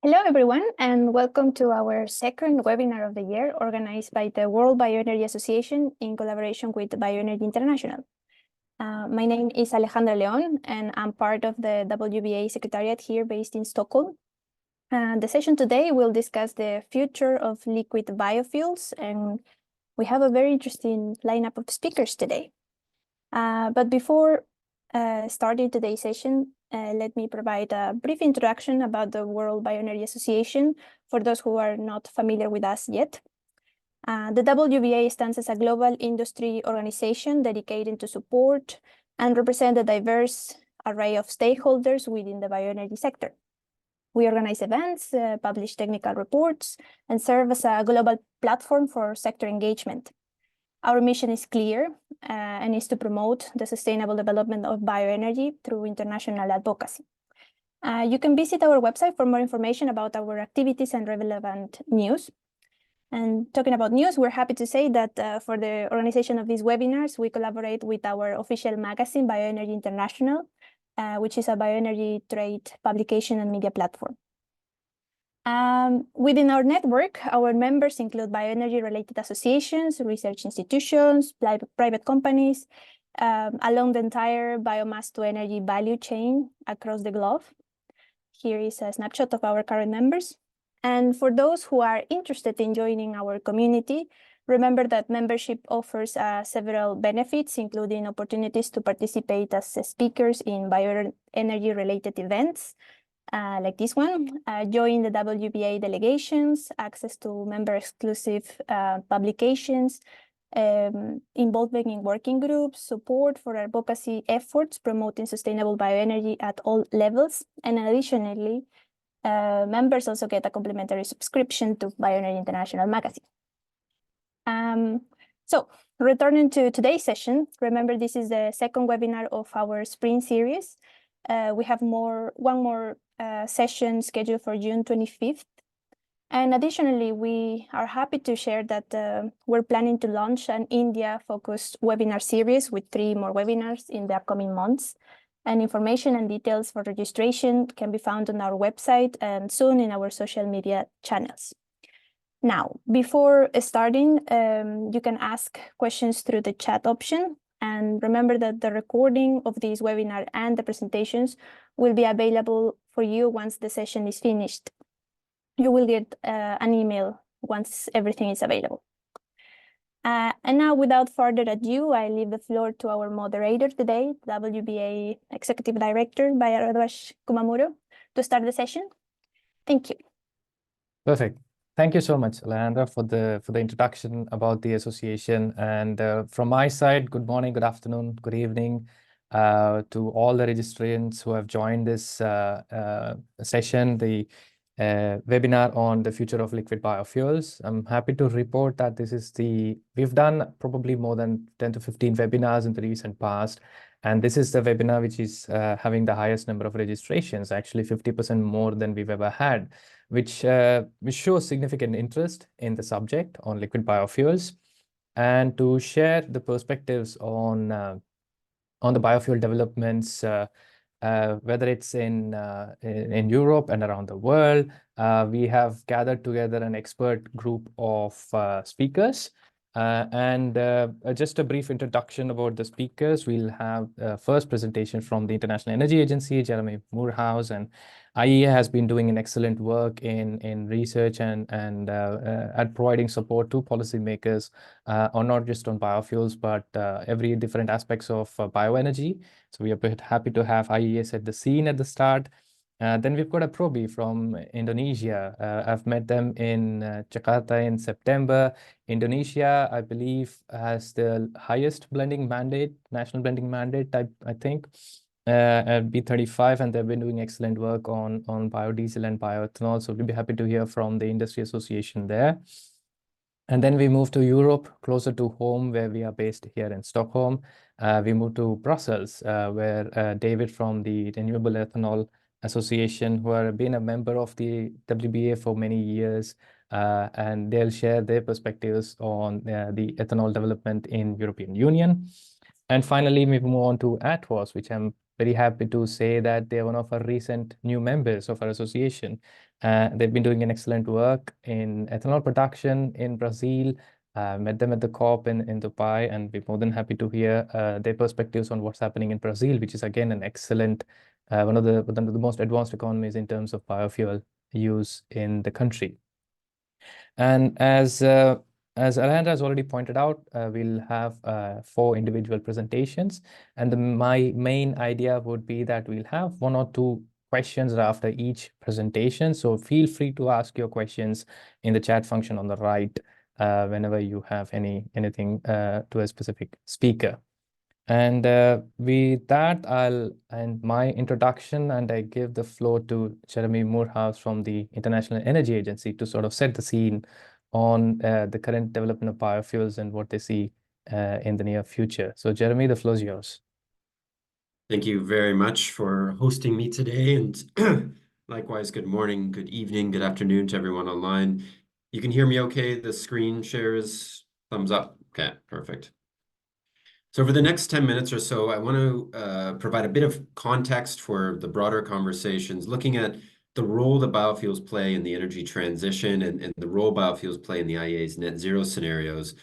Hello, everyone, and welcome to our second webinar of the year, organized by the World Bioenergy Association in collaboration with Bioenergy International. My name is Alejandra León, and I'm part of the WBA Secretariat here based in Stockholm. The session today will discuss the future of liquid biofuels, and we have a very interesting lineup of speakers today. But before starting today's session, let me provide a brief introduction about the World Bioenergy Association for those who are not familiar with us yet. The WBA stands as a global industry organization dedicated to support and represent a diverse array of stakeholders within the bioenergy sector. We organize events, publish technical reports, and serve as a global platform for sector engagement. Our mission is clear and is to promote the sustainable development of bioenergy through international advocacy. You can visit our website for more information about our activities and relevant news. And talking about news, we're happy to say that for the organization of these webinars, we collaborate with our official magazine, Bioenergy International, which is a bioenergy trade publication and media platform. Within our network, our members include bioenergy-related associations, research institutions, private companies, along the entire biomass-to-energy value chain across the globe. Here is a snapshot of our current members. And for those who are interested in joining our community, remember that membership offers several benefits, including opportunities to participate as speakers in bioenergy-related events, like this one, join the WBA delegations, access to member-exclusive publications, involvement in working groups, support for advocacy efforts promoting sustainable bioenergy at all levels, and additionally, members also get a complimentary subscription to Bioenergy International magazine. So, returning to today's session, remember this is the second webinar of our spring series. We have one more session scheduled for June 25th. And additionally, we are happy to share that we're planning to launch an India-focused webinar series with 3 more webinars in the upcoming months. And information and details for registration can be found on our website and soon in our social media channels. Now, before starting, you can ask questions through the chat option. And remember that the recording of this webinar and the presentations will be available for you once the session is finished. You will get an email once everything is available. And now, without further ado, I leave the floor to our moderator today, WBA Executive Director, Biofuels Kumamuro, to start the session. Thank you. Perfect. Thank you so much, Alejandra, for the introduction about the association. And from my side, good morning, good afternoon, good evening to all the registrants who have joined this session, the webinar on the future of liquid biofuels. I'm happy to report that we've done probably more than 10 to 15 webinars in the recent past. And this is the webinar which is having the highest number of registrations, actually 50% more than we've ever had, which shows significant interest in the subject on liquid biofuels. And to share the perspectives on the biofuel developments, whether it's in Europe and around the world, we have gathered together an expert group of speakers. Just a brief introduction about the speakers. We'll have first presentation from the International Energy Agency, Jeremy Moorhouse, and IEA has been doing an excellent work in research and at providing support to policymakers on not just on biofuels, but every different aspects of bioenergy. So we are happy to have IEA set the scene at the start. Then we've got a Probi from Indonesia. I've met them in Jakarta in September. Indonesia, I believe, has the highest blending mandate, national blending mandate, I think, at B35, and they've been doing excellent work on biodiesel and bioethanol. So we'll be happy to hear from the industry association there. And then we move to Europe, closer to home, where we are based here in Stockholm. We move to Brussels, where David from the Renewable Ethanol Association, who have been a member of the WBA for many years, and they'll share their perspectives on the ethanol development in European Union. And finally, we move on to ATWOS, which I'm very happy to say that they're one of our recent new members of our association. They've been doing an excellent work in ethanol production in Brazil. Met them at the COP in Dubai, and we're more than happy to hear their perspectives on what's happening in Brazil, which is again an excellent, one of the most advanced economies in terms of biofuel use in the country. And as Alejandra has already pointed out, we'll have 4 individual presentations. And my main idea would be that we'll have 1 or 2 questions after each presentation. So feel free to ask your questions in the chat function on the right whenever you have anything to a specific speaker. And with that, I'll end my introduction and I give the floor to Jeremy Moorhouse from the International Energy Agency to sort of set the scene on the current development of biofuels and what they see in the near future. So Jeremy, the floor is yours. Thank you very much for hosting me today. And likewise, good morning, good evening, good afternoon to everyone online. You can hear me okay? The screen share is thumbs up. Okay, perfect. So for the next 10 minutes or so, I want to provide a bit of context for the broader conversations, looking at the role that biofuels play in the energy transition and the role biofuels play in the IEA's net zero scenarios.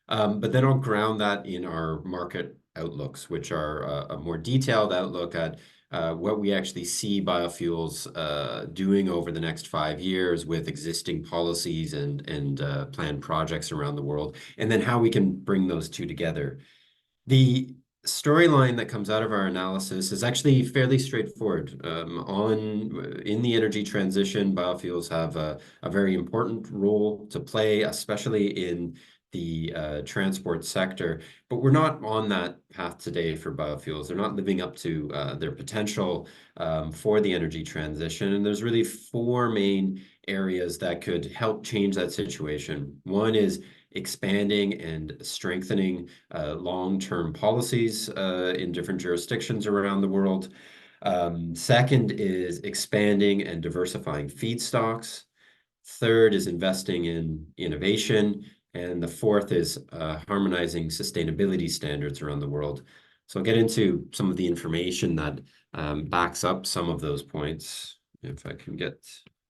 But then I'll ground that in our market outlooks, which are a more detailed outlook at what we actually see biofuels doing over the next 5 years with existing policies and planned projects around the world, and then how we can bring those two together. The storyline that comes out of our analysis is actually fairly straightforward. In the energy transition, biofuels have a very important role to play, especially in the transport sector. But we're not on that path today for biofuels. They're not living up to their potential for the energy transition. And there's really 4 main areas that could help change that situation. One is expanding and strengthening long-term policies in different jurisdictions around the world. Second is expanding and diversifying feedstocks. Third is investing in innovation. And the fourth is harmonizing sustainability standards around the world. So I'll get into some of the information that backs up some of those points. If I can get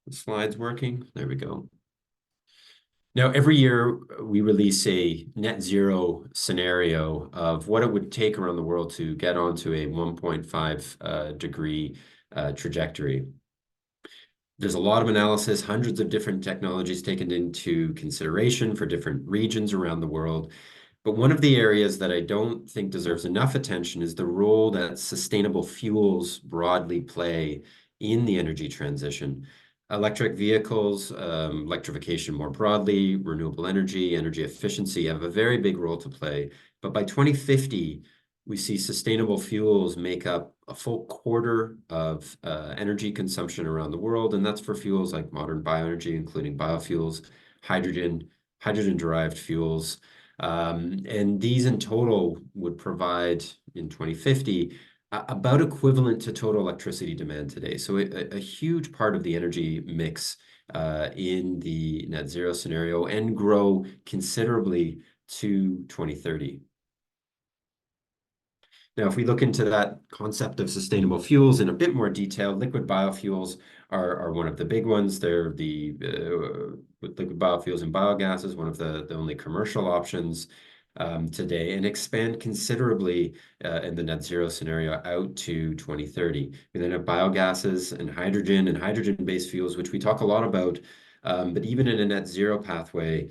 the slides working. There we go. Now, every year we release a net zero scenario of what it would take around the world to get onto a 1.5 degree trajectory. There's a lot of analysis, hundreds of different technologies taken into consideration for different regions around the world. But one of the areas that I don't think deserves enough attention is the role that sustainable fuels broadly play in the energy transition. Electric vehicles, electrification more broadly, renewable energy, energy efficiency have a very big role to play. But by 2050, we see sustainable fuels make up a full quarter of energy consumption around the world. And that's for fuels like modern bioenergy, including biofuels, hydrogen-derived fuels. And these in total would provide in 2050 about equivalent to total electricity demand today. So a huge part of the energy mix in the net zero scenario, and grow considerably to 2030. Now, if we look into that concept of sustainable fuels in a bit more detail, liquid biofuels are one of the big ones. They're the liquid biofuels and biogas is one of the only commercial options today, and expand considerably in the net zero scenario out to 2030. We then have biogases and hydrogen-based fuels, which we talk a lot about. But even in a net zero pathway,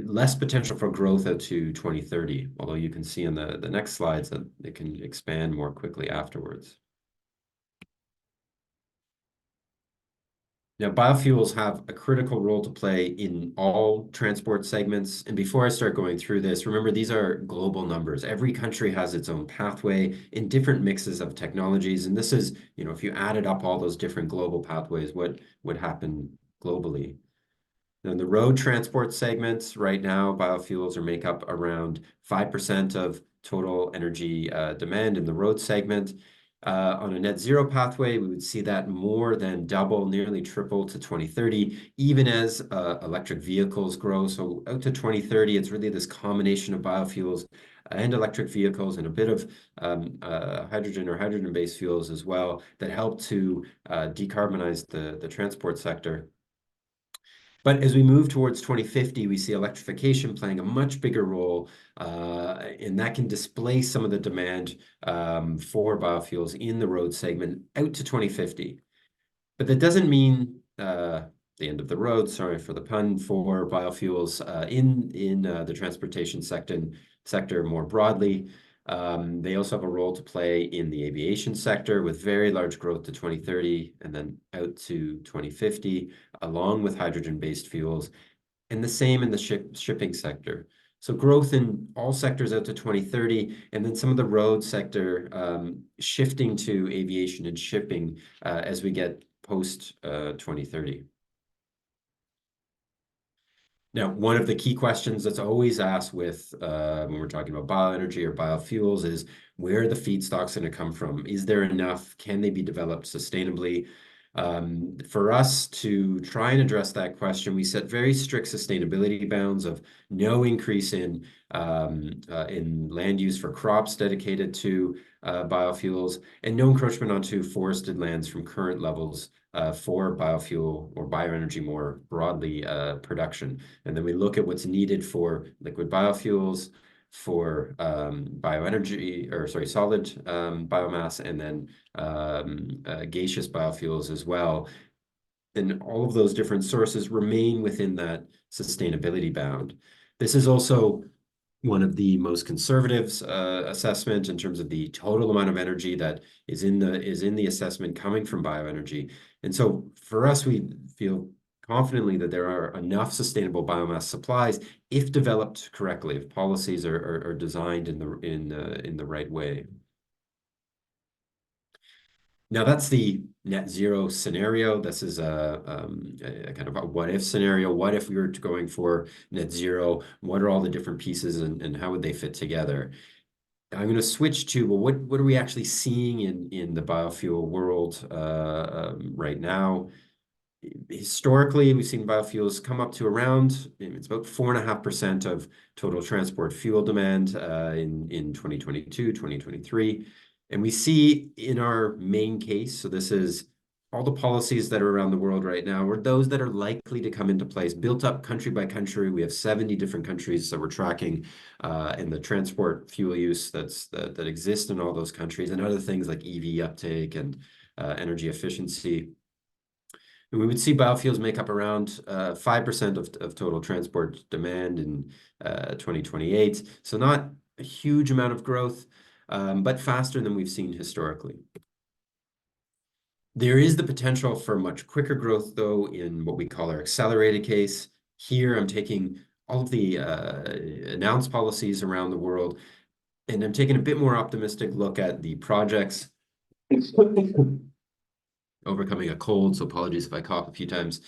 less potential for growth out to 2030, although you can see in the next slides that it can expand more quickly afterwards. Now, biofuels have a critical role to play in all transport segments. And before I start going through this, remember, these are global numbers. Every country has its own pathway in different mixes of technologies. And this is, if you added up all those different global pathways, what would happen globally? Now, in the road transport segments, right now, biofuels make up around 5% of total energy demand in the road segment. On a net zero pathway, we would see that more than double, nearly triple to 2030, even as electric vehicles grow. So out to 2030, it's really this combination of biofuels and electric vehicles, and a bit of hydrogen or hydrogen-based fuels as well that help to decarbonize the transport sector. But as we move towards 2050, we see electrification playing a much bigger role, and that can displace some of the demand for biofuels in the road segment out to 2050. But that doesn't mean the end of the road, sorry for the pun, for biofuels in the transportation sector more broadly. They also have a role to play in the aviation sector with very large growth to 2030 and then out to 2050, along with hydrogen-based fuels, and the same in the shipping sector. So growth in all sectors out to 2030, and then some of the road sector shifting to aviation and shipping as we get post 2030. Now, one of the key questions that's always asked with when we're talking about bioenergy or biofuels is, where are the feedstocks going to come from? Is there enough? Can they be developed sustainably? For us to try and address that question, we set very strict sustainability bounds of no increase in land use for crops dedicated to biofuels, and no encroachment onto forested lands from current levels for biofuel or bioenergy more broadly production. And then we look at what's needed for liquid biofuels, for bioenergy, or sorry, solid biomass, and then gaseous biofuels as well. And all of those different sources remain within that sustainability bound. This is also one of the most conservative assessment in terms of the total amount of energy that is in the assessment coming from bioenergy. And so for us, we feel confidently that there are enough sustainable biomass supplies if developed correctly, if policies are designed in the right way. Now that's the net zero scenario. This is a kind of a what if scenario. What if we were going for net zero? What are all the different pieces and how would they fit together? I'm going to switch to, well, what are we actually seeing in the biofuel world right now? Historically, we've seen biofuels come up to around, it's about 4.5% of total transport fuel demand in 2022, 2023. And we see in our main case, so this is all the policies that are around the world right now, or those that are likely to come into place, built up country by country. We have 70 different countries that we're tracking in the transport fuel use that exist in all those countries, and other things like EV uptake and energy efficiency. And we would see biofuels make up around 5% of total transport demand in 2028. So not a huge amount of growth, but faster than we've seen historically. There is the potential for much quicker growth, though, in what we call our accelerated case. Here, I'm taking all of the announced policies around the world, and I'm taking a bit more optimistic look at the projects. Overcoming a cold, so apologies if I cough a few times.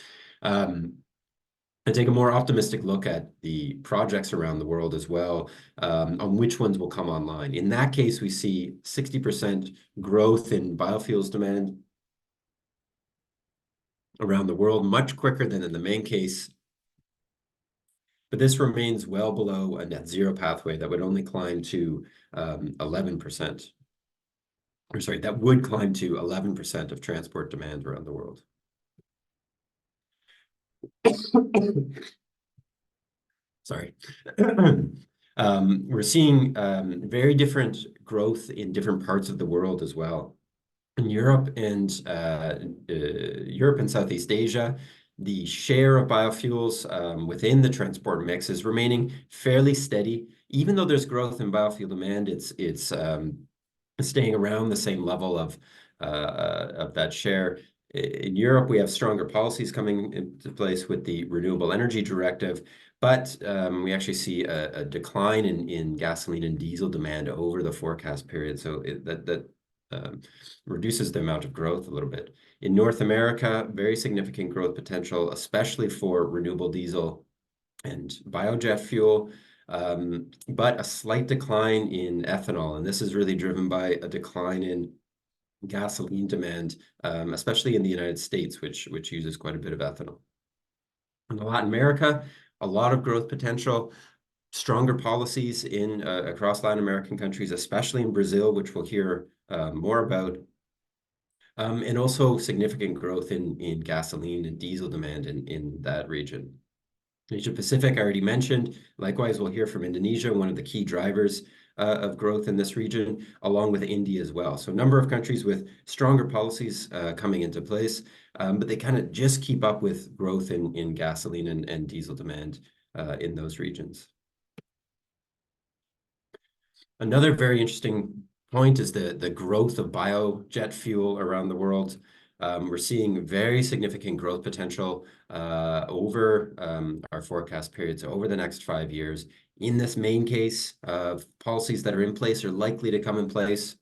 I take a more optimistic look at the projects around the world as well, on which ones will come online. In that case, we see 60% growth in biofuels demand around the world, much quicker than in the main case. But this remains well below a net zero pathway that would only climb to 11%. Or sorry, that would climb to 11% of transport demand around the world. Sorry. We're seeing very different growth in different parts of the world as well. In Europe and Southeast Asia, the share of biofuels within the transport mix is remaining fairly steady. Even though there's growth in biofuel demand, it's staying around the same level of that share. In Europe, we have stronger policies coming into place with the Renewable Energy Directive, but we actually see a decline in gasoline and diesel demand over the forecast period. So that reduces the amount of growth a little bit. In North America, very significant growth potential, especially for renewable diesel and biojet fuel. But a slight decline in ethanol, and this is really driven by a decline in gasoline demand, especially in the United States, which uses quite a bit of ethanol. In Latin America, a lot of growth potential. stronger policies in across Latin American countries, especially in Brazil, which we'll hear more about. And also significant growth in gasoline and diesel demand in that region. Asia Pacific, I already mentioned. Likewise, we'll hear from Indonesia, one of the key drivers of growth in this region, along with India as well. So a number of countries with stronger policies coming into place, but they kind of just keep up with growth in gasoline and diesel demand in those regions. Another very interesting point is the growth of biojet fuel around the world. We're seeing very significant growth potential over our forecast periods over the next 5 years. In this main case, policies that are in place are likely to come in place.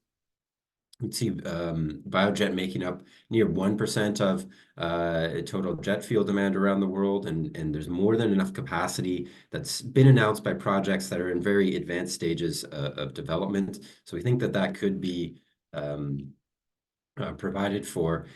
We'd see biojet making up near 1% of total jet fuel demand around the world, and there's more than enough capacity that's been announced by projects that are in very advanced stages of development. So we think that that could be provided for.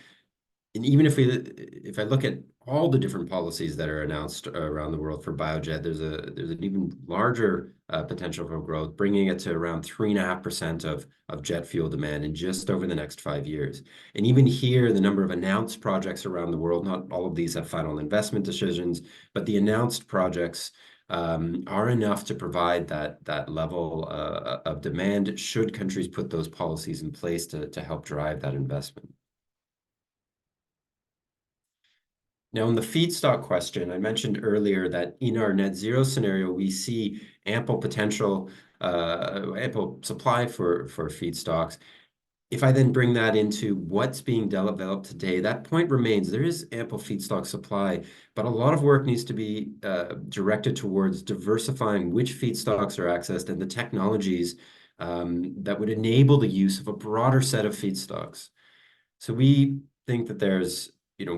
And even if I look at all the different policies that are announced around the world for biojet, there's an even larger potential for growth, bringing it to around 3.5% of jet fuel demand in just over the next 5 years. And even here, the number of announced projects around the world, not all of these have final investment decisions, but the announced projects are enough to provide that level of demand should countries put those policies in place to help drive that investment. Now, in the feedstock question, I mentioned earlier that in our net zero scenario, we see ample potential, ample supply for feedstocks. If I then bring that into what's being developed today, that point remains. There is ample feedstock supply, but a lot of work needs to be directed towards diversifying which feedstocks are accessed and the technologies that would enable the use of a broader set of feedstocks. So we think that there's,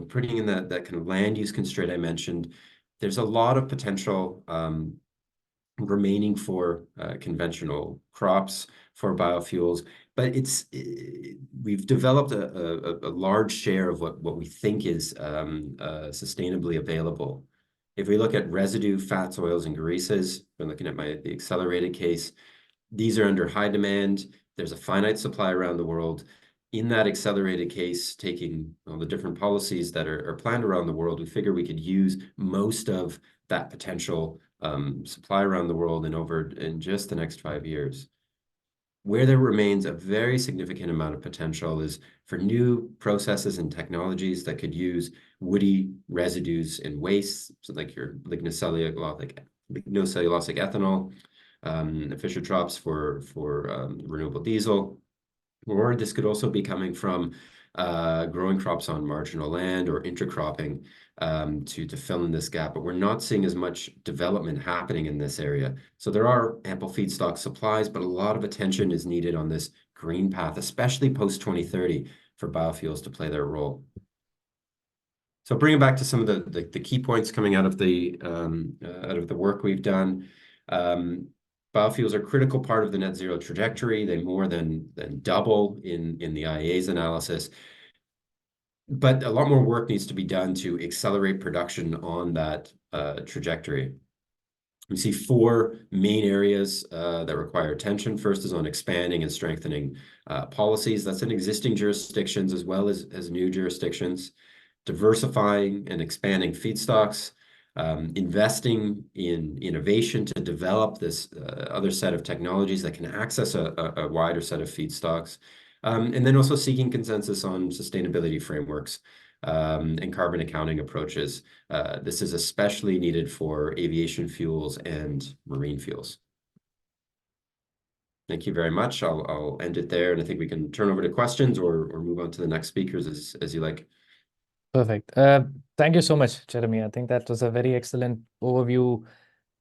putting in that kind of land use constraint I mentioned, there's a lot of potential remaining for conventional crops, for biofuels, but we've developed a large share of what we think is sustainably available. If we look at residue, fats, oils, and greases, we're looking at the accelerated case, these are under high demand. There's a finite supply around the world. In that accelerated case, taking all the different policies that are planned around the world, we figure we could use most of that potential supply around the world in just the next 5 years. Where there remains a very significant amount of potential is for new processes and technologies that could use woody residues and wastes, so like your lignocellulosic ethanol, Fischer-Tropsch for renewable diesel. Or this could also be coming from growing crops on marginal land or intercropping to fill in this gap. But we're not seeing as much development happening in this area. So there are ample feedstock supplies, but a lot of attention is needed on this green path, especially post-2030, for biofuels to play their role. So bringing back to some of the key points coming out of the work we've done. Biofuels are a critical part of the net zero trajectory. They more than double in the IEA's analysis. But a lot more work needs to be done to accelerate production on that trajectory. We see 4 main areas that require attention. First is on expanding and strengthening policies. That's in existing jurisdictions as well as new jurisdictions. Diversifying and expanding feedstocks. Investing in innovation to develop this other set of technologies that can access a wider set of feedstocks, and then also seeking consensus on sustainability frameworks and carbon accounting approaches. This is especially needed for aviation fuels and marine fuels. Thank you very much. I'll end it there, and I think we can turn over to questions or move on to the next speakers as you like. Perfect. Thank you so much, Jeremy. I think that was a very excellent overview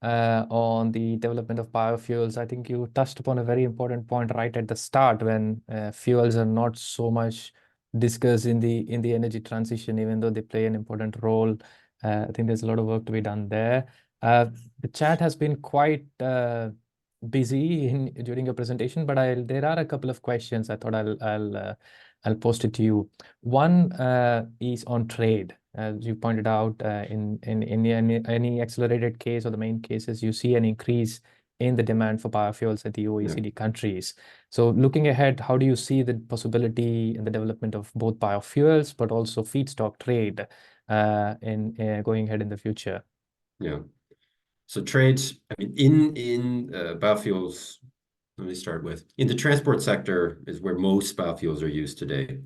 on the development of biofuels. I think you touched upon a very important point right at the start when fuels are not so much discussed in the energy transition, even though they play an important role. I think there's a lot of work to be done there. The chat has been quite busy during your presentation, but there are a couple of questions I thought I'll post it to you. One is on trade. As you pointed out, in any accelerated case or the main cases, you see an increase in the demand for biofuels at the OECD countries. So looking ahead, how do you see the possibility in the development of both biofuels, but also feedstock trade in going ahead in the future? Yeah. So trades, I mean, in biofuels, let me start with, in the transport sector is where most biofuels are used today.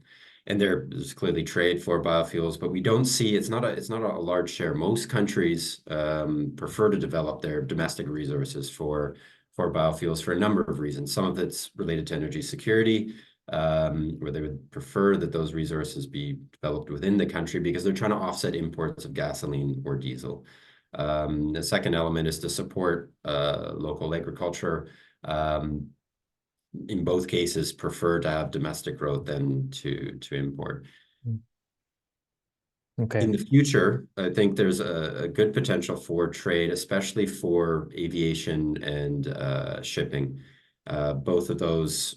And there's clearly trade for biofuels, but we don't see, it's not a large share. Most countries prefer to develop their domestic resources for biofuels for a number of reasons. Some of it's related to energy security, where they would prefer that those resources be developed within the country because they're trying to offset imports of gasoline or diesel. The second element is to support local agriculture. In both cases, prefer to have domestic growth than to import. Okay. In the future, I think there's a good potential for trade, especially for aviation and shipping. Both of those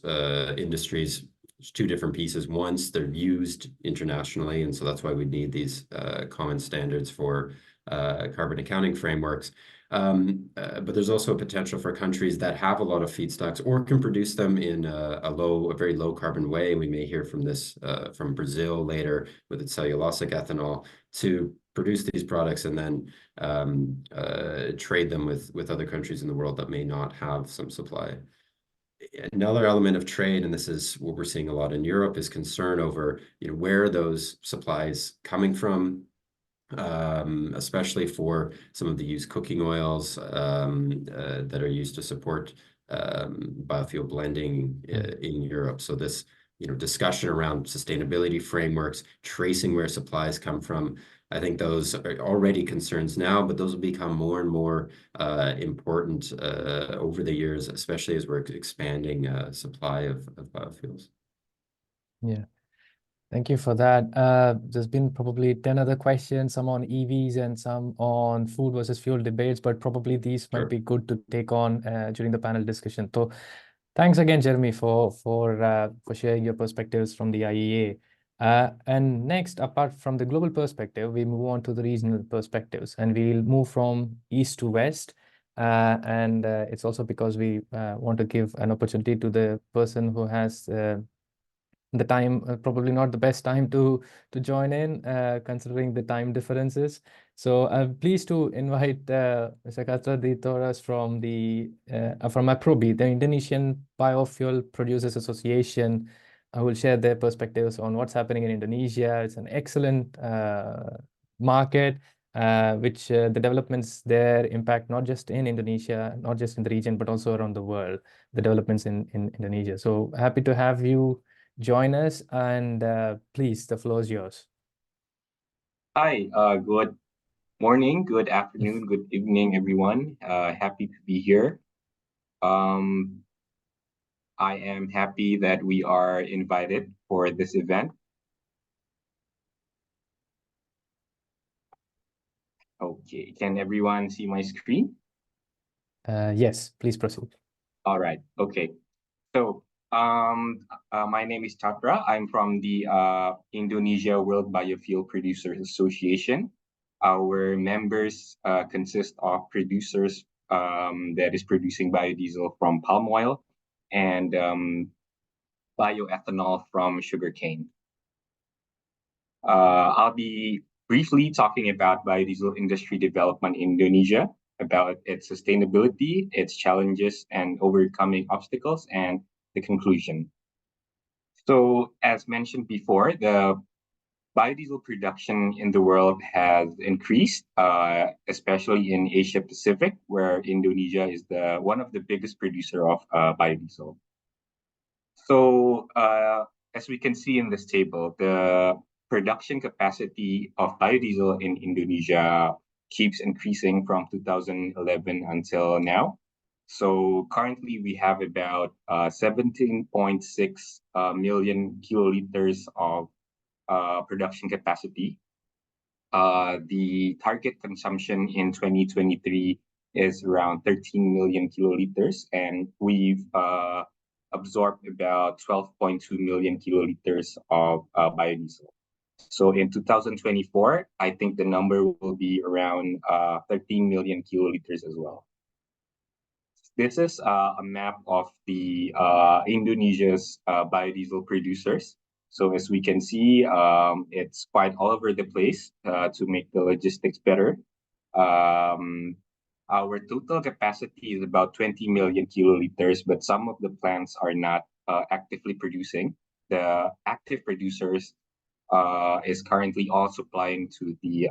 industries, there's two different pieces. Once they're used internationally, and so that's why we need these common standards for carbon accounting frameworks. But there's also a potential for countries that have a lot of feedstocks or can produce them in a very low carbon way. We may hear from this from Brazil later with its cellulosic ethanol to produce these products and then trade them with other countries in the world that may not have some supply. Another element of trade, and this is what we're seeing a lot in Europe, is concern over where are those supplies coming from, especially for some of the used cooking oils that are used to support biofuel blending in Europe. So this discussion around sustainability frameworks, tracing where supplies come from, I think those are already concerns now, but those will become more and more important over the years, especially as we're expanding supply of biofuels. Yeah. Thank you for that. There's been probably 10 other questions, some on EVs and some on food versus fuel debates, but probably these might be good to take on during the panel discussion. So thanks again, Jeremy, for sharing your perspectives from the IEA. And next, apart from the global perspective, we move on to the regional perspectives, and we'll move from east to west. And it's also because we want to give an opportunity to the person who has the time, probably not the best time to join in, considering the time differences. So I'm pleased to invite Mr. Katra Ditoras from APROBI, the Indonesian Biofuel Producers Association. I will share their perspectives on what's happening in Indonesia. It's an excellent market, which the developments there impact not just in Indonesia, not just in the region, but also around the world, the developments in Indonesia. So happy to have you join us, and please, the floor is yours. Hi, good morning, good afternoon, good evening, everyone. Happy to be here. I am happy that we are invited for this event. Okay, can everyone see my screen? Yes, please proceed. All right, okay. So, my name is Chatra. I'm from the Indonesia World Biofuel Producers Association. Our members consist of producers that is producing biodiesel from palm oil and bioethanol from sugarcane. I'll be briefly talking about biodiesel industry development in Indonesia, about its sustainability, its challenges, and overcoming obstacles, and the conclusion. So, as mentioned before, the biodiesel production in the world has increased, especially in Asia Pacific, where Indonesia is one of the biggest producer of biodiesel. So, as we can see in this table, the production capacity of biodiesel in Indonesia keeps increasing from 2011 until now. So currently we have about 17.6 million kiloliters of production capacity. The target consumption in 2023 is around 13 million kiloliters, and we've absorbed about 12.2 million kiloliters of biodiesel. So in 2024, I think the number will be around 13 million kiloliters as well. This is a map of the Indonesia's biodiesel producers. So as we can see, it's quite all over the place to make the logistics better. Our total capacity is about 20 million kiloliters, but some of the plants are not actively producing. The active producers is currently all supplying to the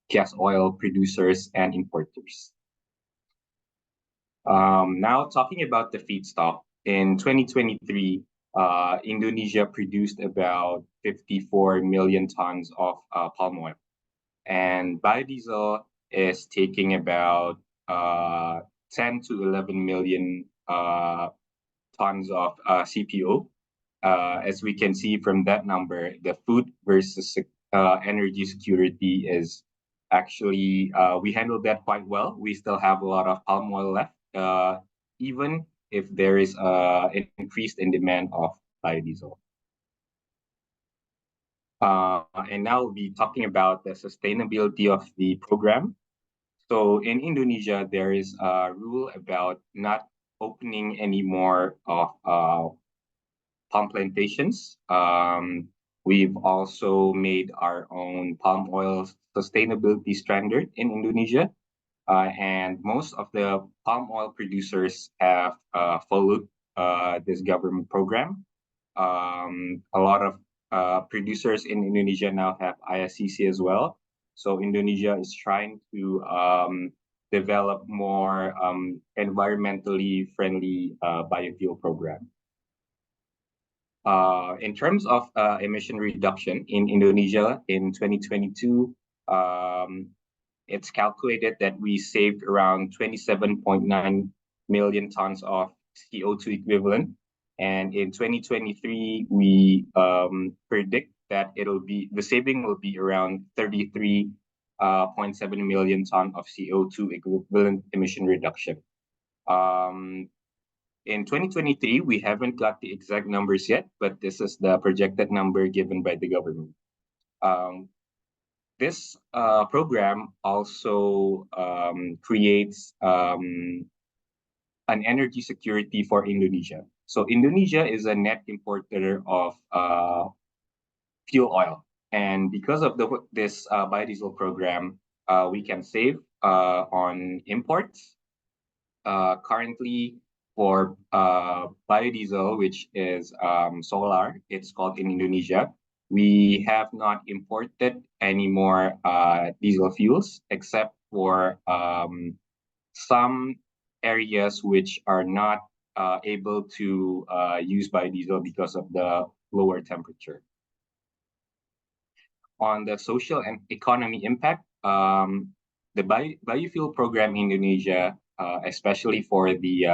gas oil producers and importers. Now talking about the feedstock, in 2023, Indonesia produced about 54 million tons of palm oil, and biodiesel is taking about 10 to 11 million tons of CPO. As we can see from that number, the food versus energy security is actually, we handled that quite well. We still have a lot of palm oil left, even if there is an increase in demand of biodiesel. And now we'll be talking about the sustainability of the program. So in Indonesia, there is a rule about not opening any more of palm plantations. We've also made our own palm oil sustainability standard in Indonesia. And most of the palm oil producers have followed this government program. A lot of producers in Indonesia now have ISCC as well. So Indonesia is trying to develop more environmentally friendly biofuel program. In terms of emission reduction in Indonesia in 2022, it's calculated that we saved around 27.9 million tons of CO2 equivalent. And in 2023, we predict that the saving will be around 33.7 million tons of CO2 equivalent emission reduction. In 2023, we haven't got the exact numbers yet, but this is the projected number given by the government. This program also creates an energy security for Indonesia. So Indonesia is a net importer of fuel oil. And because of this biodiesel program, we can save on imports. Currently, for biodiesel, which is solar, it's called in Indonesia, we have not imported any more diesel fuels except for some areas which are not able to use biodiesel because of the lower temperature. On the social and economy impact, the biofuel program in Indonesia, especially for the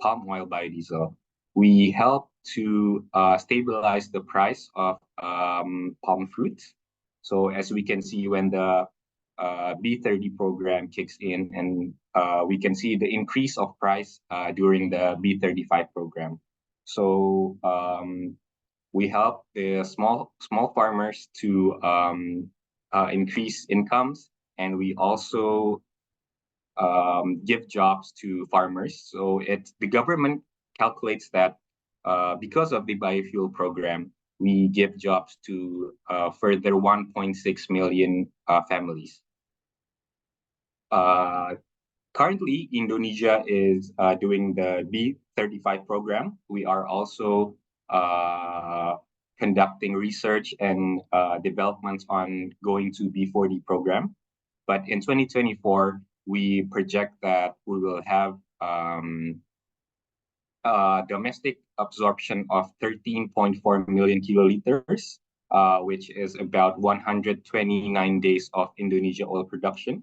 palm oil biodiesel, we help to stabilize the price of palm fruit. So as we can see, when the B30 program kicks in, and we can see the increase of price during the B35 program. So we help the small farmers to increase incomes, and we also give jobs to farmers. So the government calculates that because of the biofuel program, we give jobs to further 1.6 million families. Currently, Indonesia is doing the B35 program. We are also conducting research and developments on going to B40 program. But in 2024, we project that we will have domestic absorption of 13.4 million kiloliters, which is about 129 days of Indonesia oil production.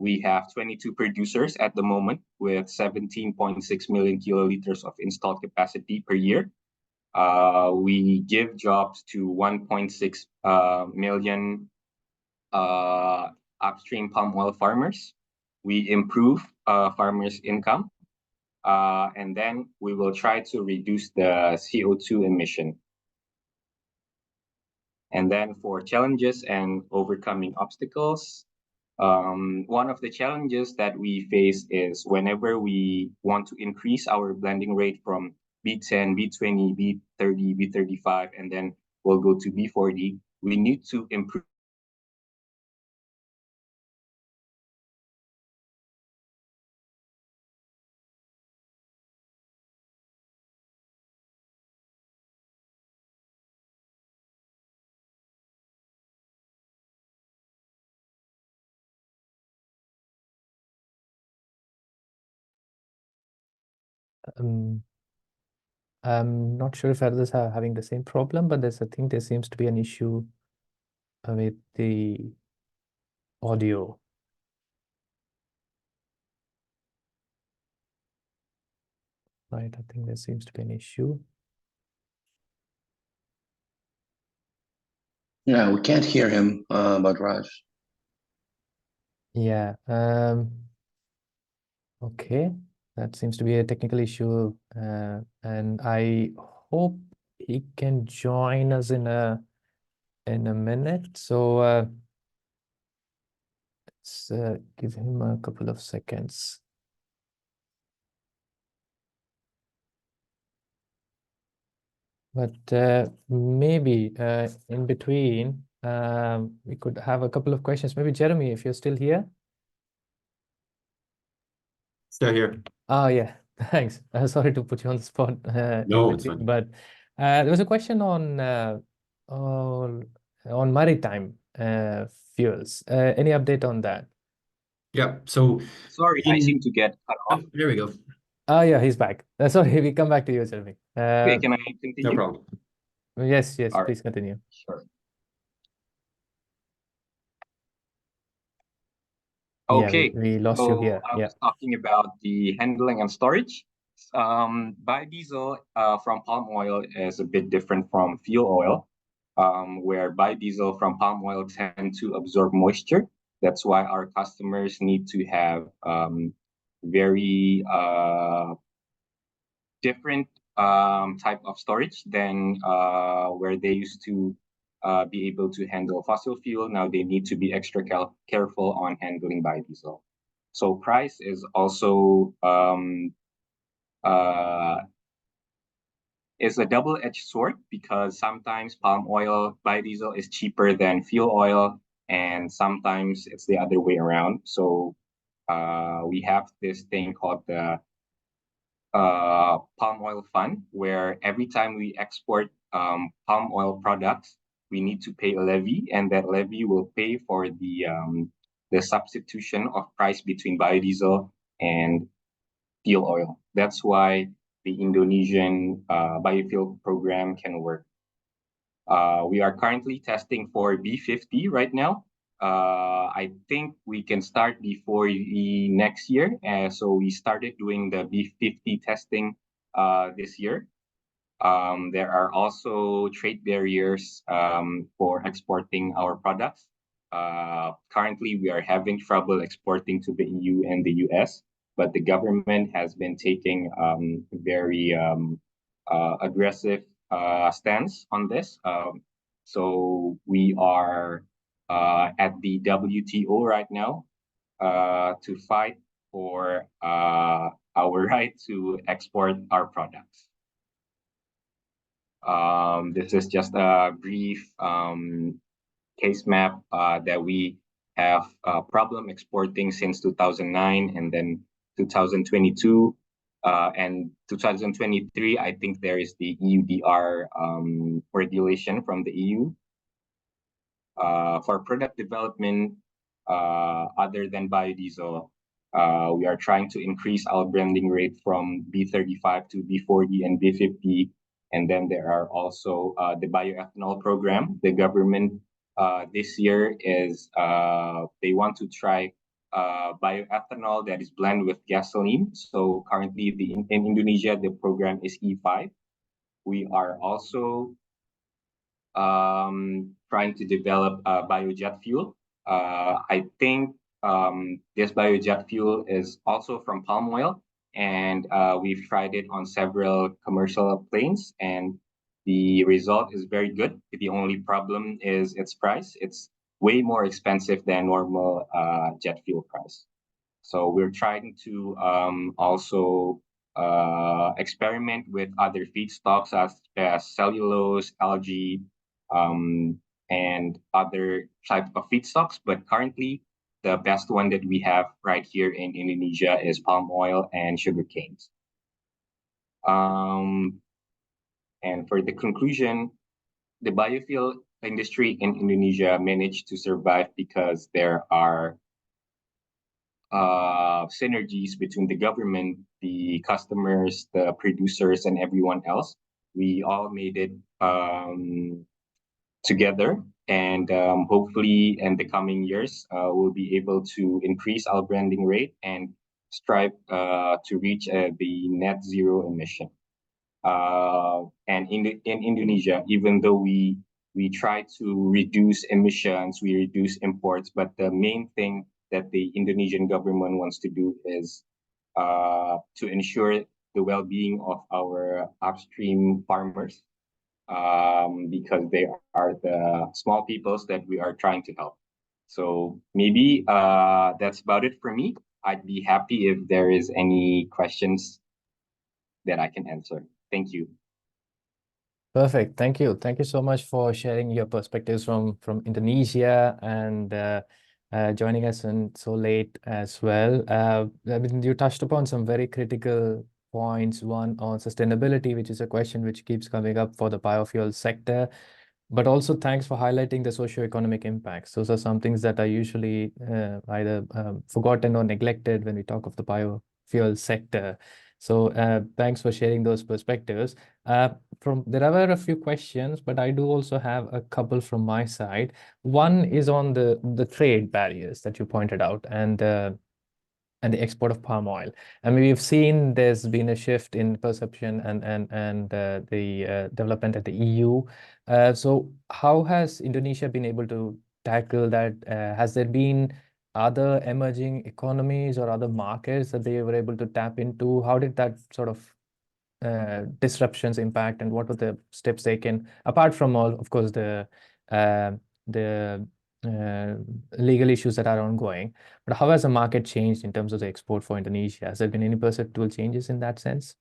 We have 22 producers at the moment with 17.6 million kiloliters of installed capacity per year. We give jobs to 1.6 million upstream palm oil farmers. We improve farmers' income. And then we will try to reduce the CO2 emission. And then for challenges and overcoming obstacles, one of the challenges that we face is whenever we want to increase our blending rate from B10, B20, B30, B35, and then we'll go to B40, we need to improve I'm not sure if others are having the same problem, but I think there seems to be an issue with the audio. Right, I think there seems to be an issue. Yeah, we can't hear him, but Raj. Yeah, okay. That seems to be a technical issue, and I hope he can join us in a minute. So let's give him a couple of seconds. But maybe in between, we could have a couple of questions. Maybe Jeremy, if you're still here. Still here. Oh yeah, thanks. Sorry to put you on the spot in No, it's between, fine. but there was a question on maritime fuels. Any update on that? Yeah. So Sorry, I seem to get cut off. there we go. Oh yeah, he's back. Sorry, we come back to you, Jeremy. Okay, can I No continue? problem. Yes, All right. please continue. Sure. Yeah, Okay, we lost you so here. I Yeah. was talking about the handling and storage. Biodiesel from palm oil is a bit different from fuel oil, where biodiesel from palm oil tend to absorb moisture. That's why our customers need to have very different type of storage than where they used to be able to handle fossil fuel. Now they need to be extra careful on handling biodiesel. So price is also uh, is a double-edged sword because sometimes palm oil biodiesel is cheaper than fuel oil, and sometimes it's the other way around. So we have this thing called the palm oil fund, where every time we export palm oil products, we need to pay a levy, and that levy will pay for the substitution of price between biodiesel and fuel oil. That's why the Indonesian biofuel program can work. We are currently testing for B50 right now. I think we can start before the next year. So we started doing the B50 testing this year. There are also trade barriers for exporting our products. Currently, we are having trouble exporting to the EU and the US, but the government has been taking very aggressive stance on this. So we are at the WTO right now to fight for our right to export our products. This is just a brief case map that we have problem exporting since 2009 and then 2022 and 2023. I think there is the EUDR regulation from the EU. For product development, other than biodiesel, we are trying to increase our blending rate from B35 to B40 and B50. And then there are also the bioethanol program. The government this year is they want to try bioethanol that is blended with gasoline. So currently in Indonesia, the program is E5. We are also trying to develop biojet fuel. I think this biojet fuel is also from palm oil, and we've tried it on several commercial planes, and The result is very good. The only problem is its price. It's way more expensive than normal jet fuel price. So we're trying to also experiment with other feedstocks as cellulose, algae, and other type of feedstocks. But currently, the best one that we have right here in Indonesia is palm oil and sugar canes. And for the conclusion, the biofuel industry in Indonesia managed to survive because there are synergies between the government, the customers, the producers, and everyone else. We all made it together, and hopefully in the coming years, we'll be able to increase our branding rate and strive to reach the net zero emission. And in Indonesia, even though we try to reduce emissions, we reduce imports, but the main thing that the Indonesian government wants to do is to ensure the well-being of our upstream farmers, because they are the small peoples that we are trying to help. So maybe that's about it for me. I'd be happy if there is any questions that I can answer. Thank you. Perfect. Thank you. Thank you so much for sharing your perspectives from Indonesia and joining us in so late as well. I mean, you touched upon some very critical points. One on sustainability, which is a question which keeps coming up for the biofuel sector. But also thanks for highlighting the socio-economic impacts. Those are some things that are usually either forgotten or neglected when we talk of the biofuel sector. So thanks for sharing those perspectives. There are a few questions, but I do also have a couple from my side. One is on the trade barriers that you pointed out and the export of palm oil. And we've seen there's been a shift in perception and the development at the EU. So how has Indonesia been able to tackle that? Has there been other emerging economies or other markets that they were able to tap into? How did that sort of disruptions impact, and what were the steps taken apart from all, of course, the legal issues that are ongoing? But how has the market changed in terms of the export for Indonesia? Has there been any perceptible changes in that sense?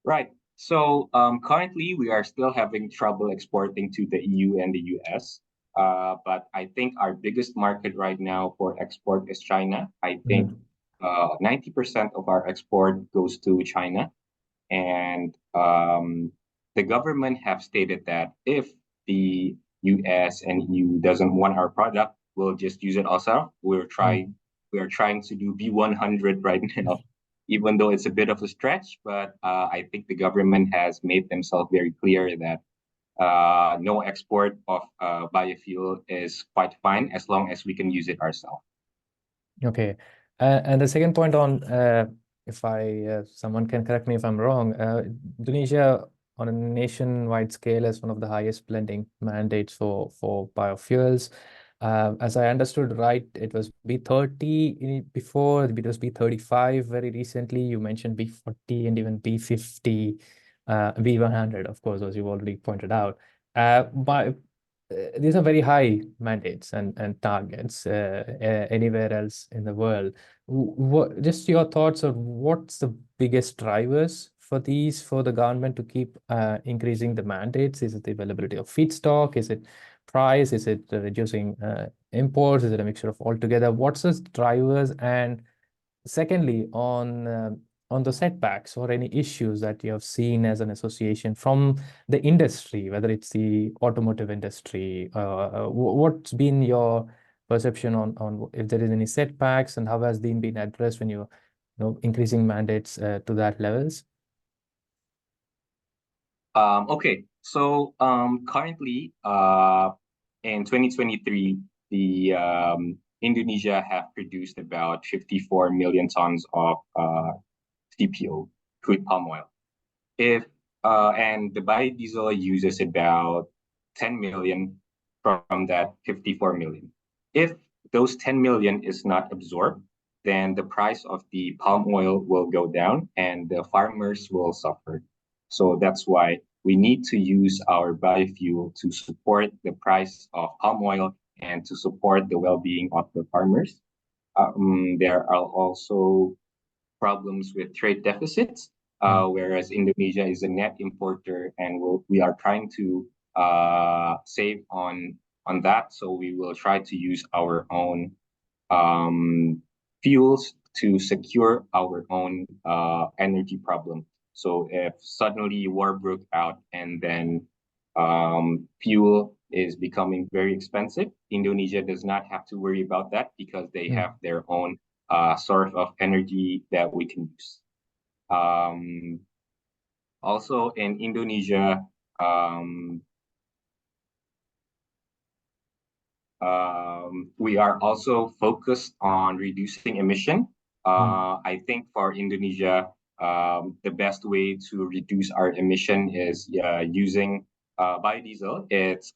Right. So currently, we are still having trouble exporting to the EU and the US. But I think our biggest market right now for export is China. I think 90% of our export goes to China. And the government have stated that if the US and EU doesn't want our product, we'll just use it ourselves. We are trying to do B100 right now, even though it's a bit of a stretch. But I think the government has made themselves very clear that no export of biofuel is quite fine as long as we can use it ourselves. Okay. And the second point on, if someone can correct me if I'm wrong, Indonesia on a nationwide scale has one of the highest blending mandates for biofuels. As I understood right, it was B30 before, it was B35 very recently. You mentioned B40 and even B50, B100, of course, as you've already pointed out. But these are very high mandates and targets anywhere else in the world. Just your thoughts on what's the biggest drivers for these, for the government to keep increasing the mandates? Is it the availability of feedstock? Is it price? Is it reducing imports? Is it a mixture of all together? What's the drivers? And secondly, on the setbacks or any issues that you have seen as an association from the industry, whether it's the automotive industry, what's been your perception on if there is any setbacks, and how has they been addressed when you're increasing mandates to that levels? Okay, so currently in 2023, the Indonesia have produced about 54 million tons of CPO, crude palm oil. And the biodiesel uses about 10 million from that 54 million. If those 10 million is not absorbed, then the price of the palm oil will go down and the farmers will suffer. So that's why we need to use our biofuel to support the price of palm oil and to support the well-being of the farmers. There are also problems with trade deficits, whereas Indonesia is a net importer, and we are trying to save on that. So we will try to use our own fuels to secure our own energy problem. So if suddenly war broke out and then fuel is becoming very expensive, Indonesia does not have to worry about that because they have their own source of energy that we can use. Also in Indonesia, we are also focused on reducing emission. I think for Indonesia, the best way to reduce our emission is using biodiesel. It's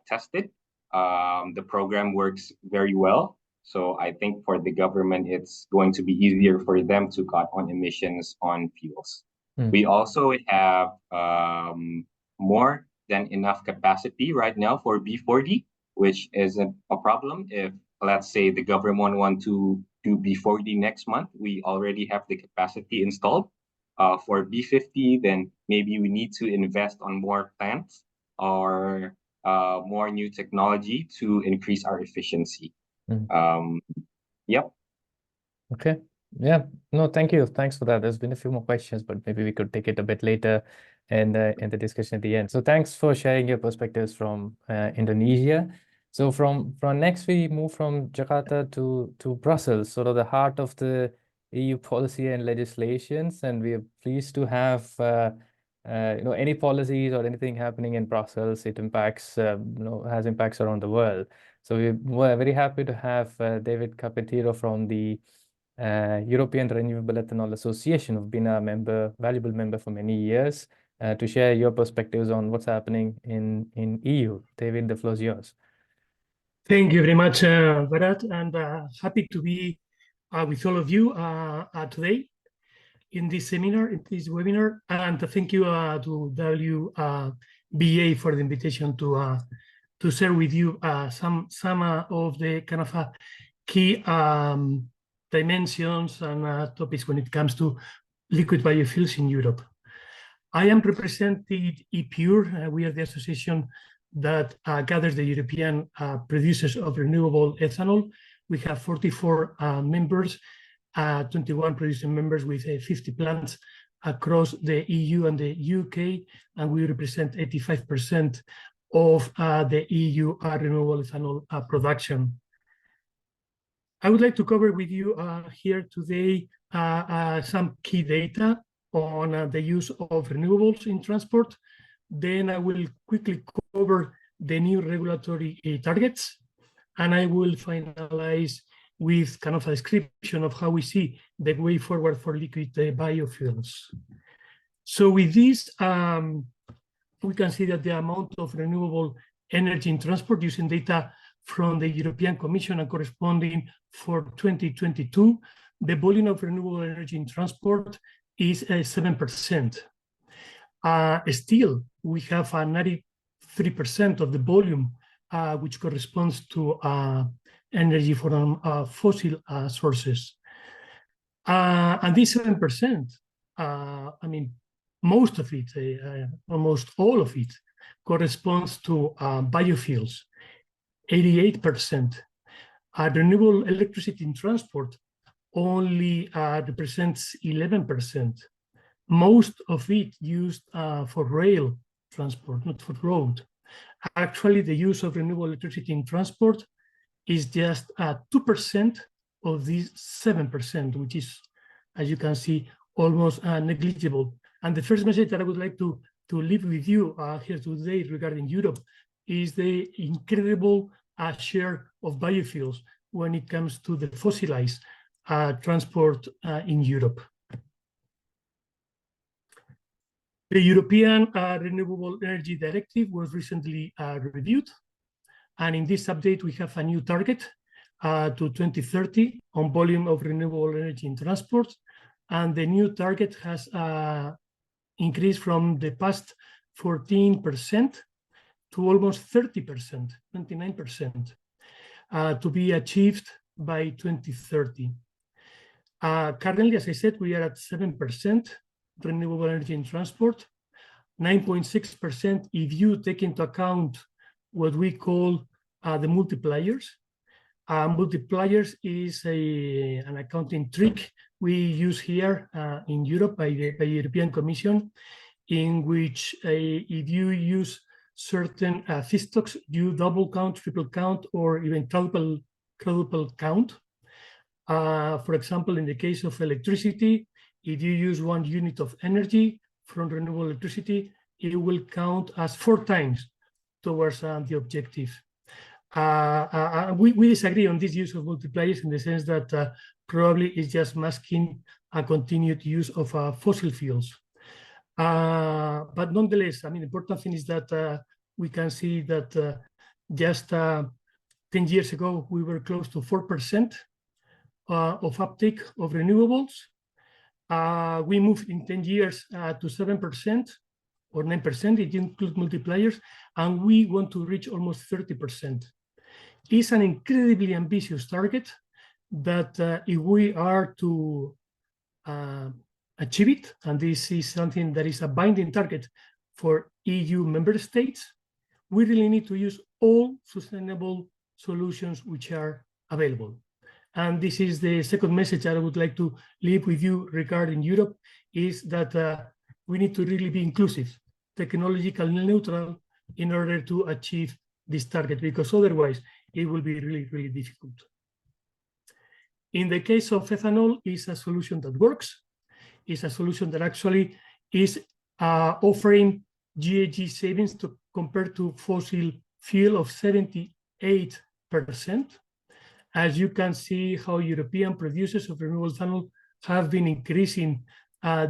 tested. The program works very well. So I think for the government, it's going to be easier for them to cut on emissions on fuels. We also have more than enough capacity right now for B40, which isn't a problem. If, let's say, the government want to do B40 next month, we already have the capacity installed. For B50, then maybe we need to invest on more plants or more new technology to increase our efficiency. Yep. Okay. Yeah. No, thank you. Thanks for that. There's been a few more questions, but maybe we could take it a bit later in the discussion at the end. So thanks for sharing your perspectives from Indonesia. So from next, we move from Jakarta to Brussels, sort of the heart of the EU policy and legislations. And we are pleased to have any policies or anything happening in Brussels. It impacts has impacts around the world. So we're very happy to have David Capetiro from the European Renewable Ethanol Association, who've been a valuable member for many years, to share your perspectives on what's happening in EU. David, the floor is yours. Thank you very much, Bharat, and happy to be with all of you today in this seminar, in this webinar, and thank you to WBA for the invitation to share with you some of the kind of key dimensions and topics when it comes to liquid biofuels in Europe. I am representing EPURE. We are the association that gathers the European producers of renewable ethanol. We have 44 members, 21 producing members with 50 plants across the EU and the UK, and we represent 85% of the EU renewable ethanol production. I would like to cover with you here today some key data on the use of renewables in transport. Then I will quickly cover the new regulatory targets, and I will finalize with kind of a description of how we see the way forward for liquid biofuels. So with this, we can see that the amount of renewable energy in transport using data from the European Commission and corresponding for 2022, the volume of renewable energy in transport is 7%. Still, we have 93% of the volume, which corresponds to energy from fossil sources. And this 7%, I mean, most of it, almost all of it, corresponds to biofuels, 88%. Renewable electricity in transport only represents 11%. Most of it used for rail transport, not for road. Actually, the use of renewable electricity in transport is just 2% of this 7%, which is, as you can see, almost negligible. And the first message that I would like to leave with you here today regarding Europe is the incredible share of biofuels when it comes to the fossilized transport in Europe. The European Renewable Energy Directive was recently reviewed. And in this update, we have a new target to 2030 on volume of renewable energy in transport. And the new target has increased from the past 14% to almost 30%, 29%, to be achieved by 2030. Currently, as I said, we are at 7% renewable energy in transport, 9.6% if you take into account what we call the multipliers. Multipliers is an accounting trick we use here in Europe by the European Commission, in which if you use certain feedstocks, you double count, triple count, or even quadruple count. For example, in the case of electricity, if you use 1 unit of energy from renewable electricity, it will count as 4 times towards the objective. We disagree on this use of multipliers in the sense that probably it's just masking a continued use of fossil fuels. But nonetheless, I mean, the important thing is that we can see that just 10 years ago, we were close to 4% of uptake of renewables. We moved in 10 years to 7% or 9%, it includes multipliers, and we want to reach almost 30%. It's an incredibly ambitious target that if we are to achieve it, and this is something that is a binding target for EU member states, we really need to use all sustainable solutions which are available. And this is the second message I would like to leave with you regarding Europe, is that we need to really be inclusive, technologically neutral, in order to achieve this target, because otherwise it will be really, really difficult. In the case of ethanol, it's a solution that works. It's a solution that actually is offering GHG savings compared to fossil fuel of 78%. As you can see how European producers of renewable ethanol have been increasing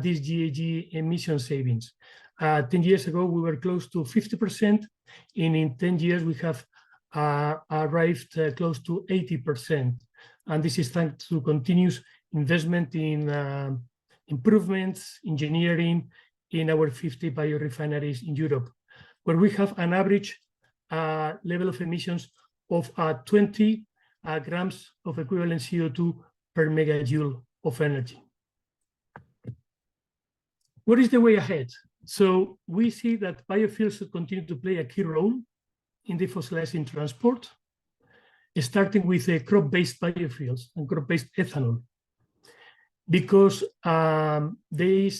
these GHG emission savings. 10 years ago, we were close to 50%, and in 10 years, we have arrived close to 80%. And this is thanks to continuous investment in improvements, engineering in our 50 biorefineries in Europe, where we have an average level of emissions of 20 grams of equivalent CO2 per megajoule of energy. What is the way ahead? So we see that biofuels should continue to play a key role in defossilizing transport, starting with crop-based biofuels and crop-based ethanol, because they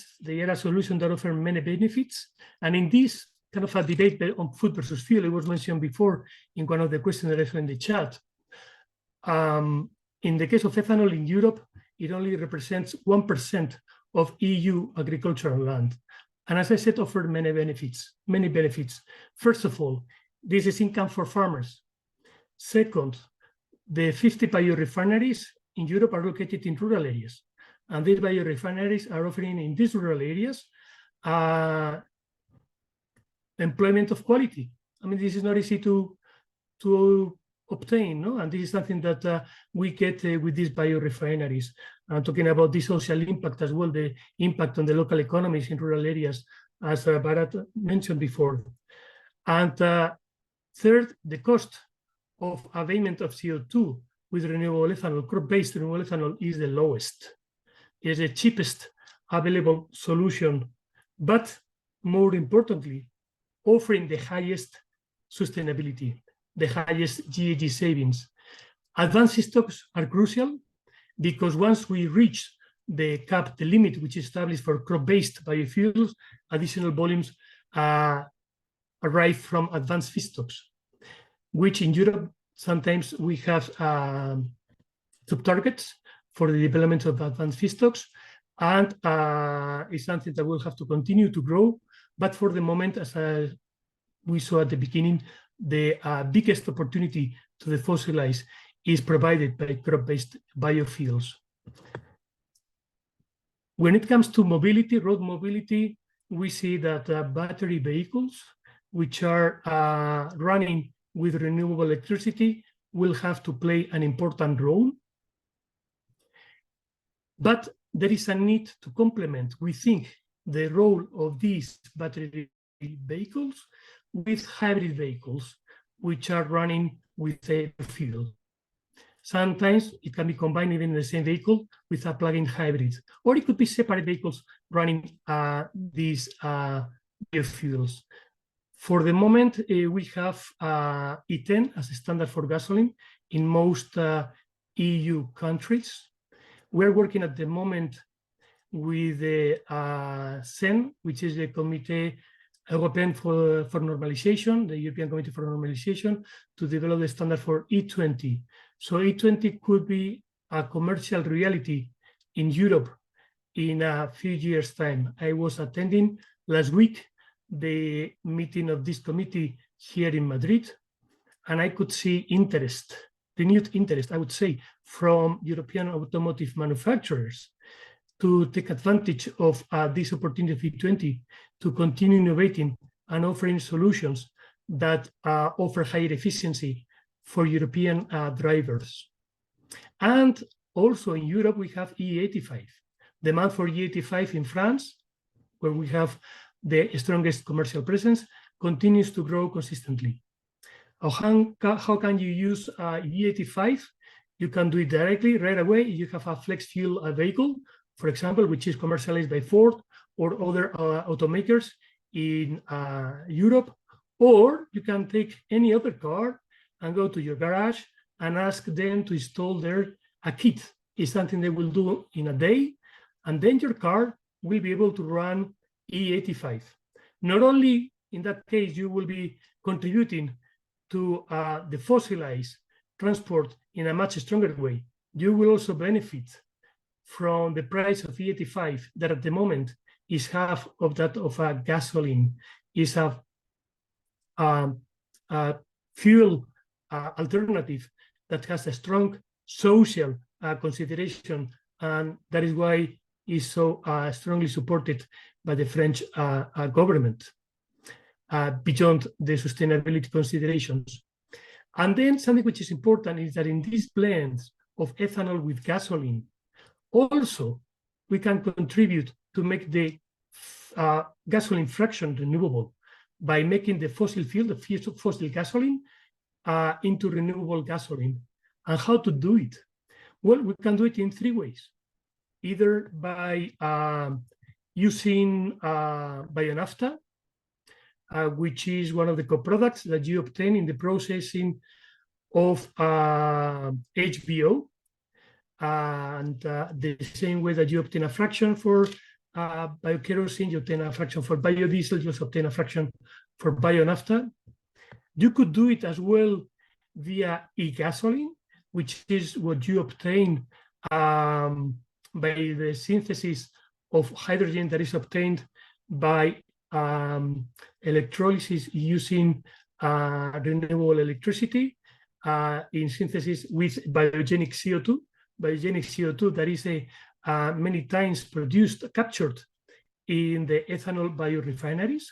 are a solution that offer many benefits. And in this kind of a debate on food versus fuel, it was mentioned before in one of the questions that I saw in the chat. In the case of ethanol in Europe, it only represents 1% of EU agricultural land. And as I said, offer many benefits. First of all, this is income for farmers. Second, the 50 biorefineries in Europe are located in rural areas. And these biorefineries are offering in these rural areas employment of quality. I mean, this is not easy to obtain, no? And this is something that we get with these biorefineries. I'm talking about the social impact as well, the impact on the local economies in rural areas, as Bharat mentioned before. And third, the cost of abatement of CO2 with renewable ethanol, crop-based renewable ethanol, is the lowest. It's the cheapest available solution, but more importantly, offering the highest sustainability, the highest GHG savings. Advanced stocks are crucial because once we reach the cap, the limit which is established for crop-based biofuels, additional volumes arrive from advanced feedstocks, which in Europe, sometimes we have sub-targets for the development of advanced feedstocks, and it's something that will have to continue to grow. But for the moment, as we saw at the beginning, the biggest opportunity to defossilize is provided by crop-based biofuels. When it comes to mobility, road mobility, we see that battery vehicles, which are running with renewable electricity, will have to play an important role. But there is a need to complement, we think, the role of these battery vehicles with hybrid vehicles, which are running with a fuel. Sometimes it can be combined even in the same vehicle with a plug-in hybrid, or it could be separate vehicles running these biofuels. For the moment, we have E10 as a standard for gasoline in most EU countries. We're working at the moment with the CEN, which is the Comité Européen for Normalization, the European Committee for Normalization, to develop the standard for E20. So E20 could be a commercial reality in Europe in a few years' time. I was attending last week the meeting of this committee here in Madrid, and I could see interest, renewed interest, I would say, from European automotive manufacturers to take advantage of this opportunity of E20 to continue innovating and offering solutions that offer higher efficiency for European drivers. And also in Europe, we have E85. Demand for E85 in France, where we have the strongest commercial presence, continues to grow consistently. How can you use E85? You can do it directly right away. You have a flex fuel vehicle, for example, which is commercialized by Ford or other automakers in Europe, or you can take any other car and go to your garage and ask them to install there a kit. It's something they will do in a day, and then your car will be able to run E85. Not only in that case, you will be contributing to the fossilized transport in a much stronger way, you will also benefit from the price of E85 that at the moment is half of that of a gasoline, is a fuel alternative that has a strong social consideration, and that is why it's so strongly supported by the French government beyond the sustainability considerations. And then something which is important is that in these blends of ethanol with gasoline, also we can contribute to make the gasoline fraction renewable by making the fossil fuel, the fossil gasoline, into renewable gasoline. And how to do it? Well, we can do it in three ways. Either by using bionaphtha, which is one of the co-products that you obtain in the processing of HBO, and the same way that you obtain a fraction for biokerosene, you obtain a fraction for biodiesel, you also obtain a fraction for bionaphtha. You could do it as well via e-gasoline, which is what you obtain by the synthesis of hydrogen that is obtained by electrolysis using renewable electricity in synthesis with biogenic CO2. Biogenic CO2 that is many times captured in the ethanol biorefineries,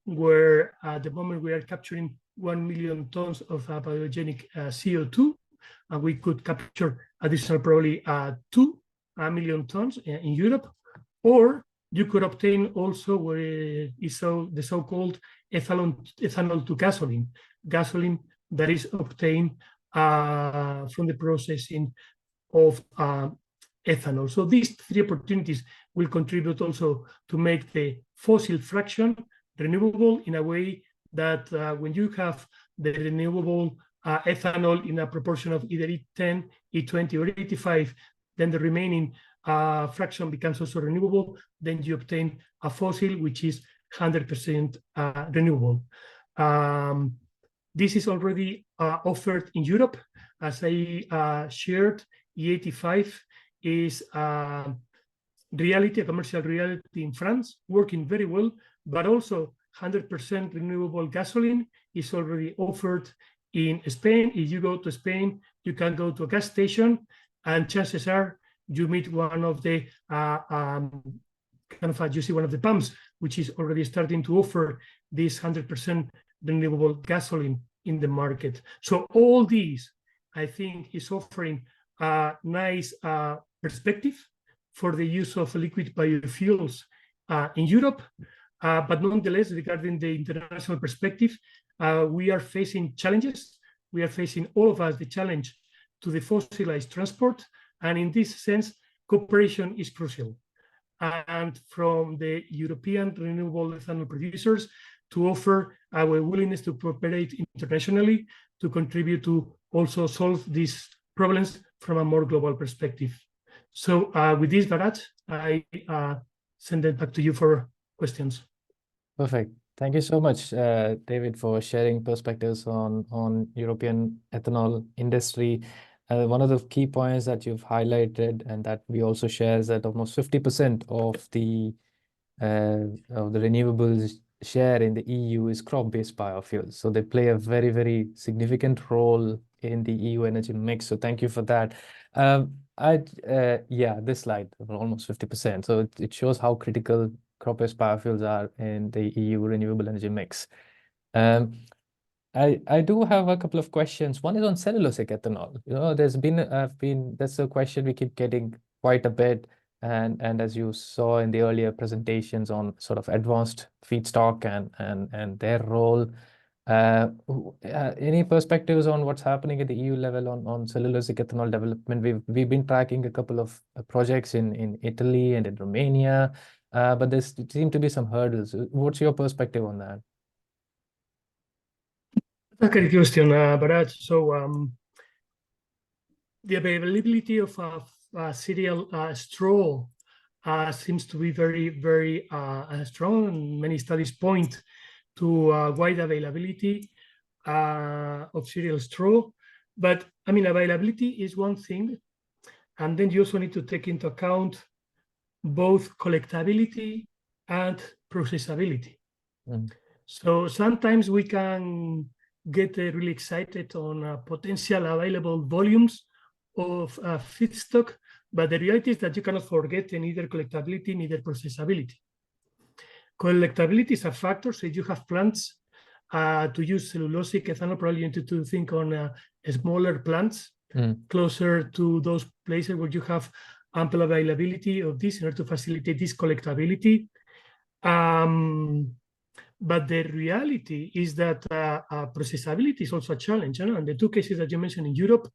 where at the moment we are capturing 1 million tons of biogenic CO2, and we could capture additional probably 2 million tons in Europe. Or you could obtain also the so-called ethanol to gasoline that is obtained from the processing of ethanol. So these three opportunities will contribute also to make the fossil fraction renewable in a way that when you have the renewable ethanol in a proportion of either E10, E20, or E85, then the remaining fraction becomes also renewable. Then you obtain a fossil which is 100% renewable. This is already offered in Europe. As I shared, E85 is reality, a commercial reality in France, working very well, but also 100% renewable gasoline is already offered in Spain. If you go to Spain, you can go to a gas station, and chances are you meet one of the you see one of the pumps which is already starting to offer this 100% renewable gasoline in the market. So all these, I think, is offering a nice perspective for the use of liquid biofuels in Europe. But nonetheless, regarding the international perspective, we are facing challenges. We are facing, all of us, the challenge to the fossilized transport. And in this sense, cooperation is crucial. And from the European renewable ethanol producers to offer our willingness to cooperate internationally to contribute to also solve these problems from a more global perspective. So with this, Bharat, I send it back to you for questions. Perfect. Thank you so much, David, for sharing perspectives on European ethanol industry. One of the key points that you've highlighted and that we also share is that almost 50% of the renewables share in the EU is crop-based biofuels. So they play a very, very significant role in the EU energy mix. So thank you for that. Yeah, this slide, almost 50%. So it shows how critical crop-based biofuels are in the EU renewable energy mix. I do have a couple of questions. One is on cellulosic ethanol. You know, that's a question we keep getting quite a bit. And as you saw in the earlier presentations on sort of advanced feedstock and their role, any perspectives on what's happening at the EU level on cellulosic ethanol development? We've been tracking a couple of projects in Italy and in Romania, but there seem to be some hurdles. What's your perspective on that? That's a great question, Bharat. So the availability of cereal straw seems to be very, very strong. And many studies point to wide availability of cereal straw. But I mean, availability is one thing. And then you also need to take into account both collectability and processability. So sometimes we can get really excited on potential available volumes of feedstock, but the reality is that you cannot forget neither collectability, neither processability. Collectability is a factor, so if you have plants to use cellulosic ethanol, probably you need to think on smaller plants closer to those places where you have ample availability of this in order to facilitate this collectability. But the reality is that processability is also a challenge. And the two cases that you mentioned in Europe,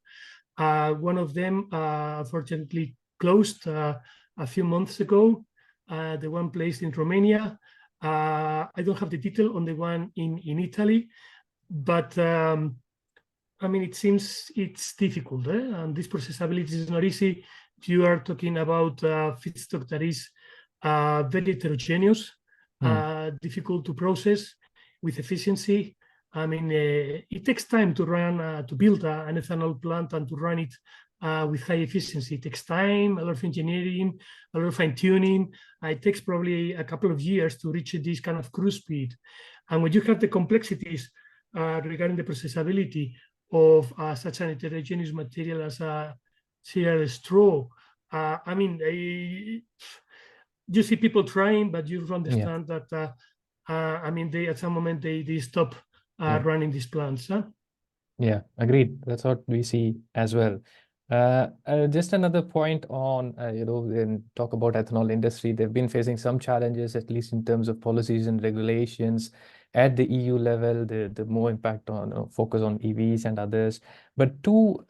one of them unfortunately closed a few months ago, the one placed in Romania. I don't have the detail on the one in Italy, but I mean, it seems it's difficult. And this processability is not easy. You are talking about feedstock that is very heterogeneous, difficult to process with efficiency. I mean, it takes time to run, to build an ethanol plant and to run it with high efficiency. It takes time, a lot of engineering, a lot of fine tuning. It takes probably a couple of years to reach this kind of cruise speed. And when you have the complexities regarding the processability of such an heterogeneous material as a cereal straw, I mean, you see people trying, but you understand that, I mean, at some moment they stop running these plants. Yeah, agreed. That's what we see as well. Just another point on, when talk about ethanol industry, they've been facing some challenges, at least in terms of policies and regulations at the EU level, the more impact on focus on EVs and others. But two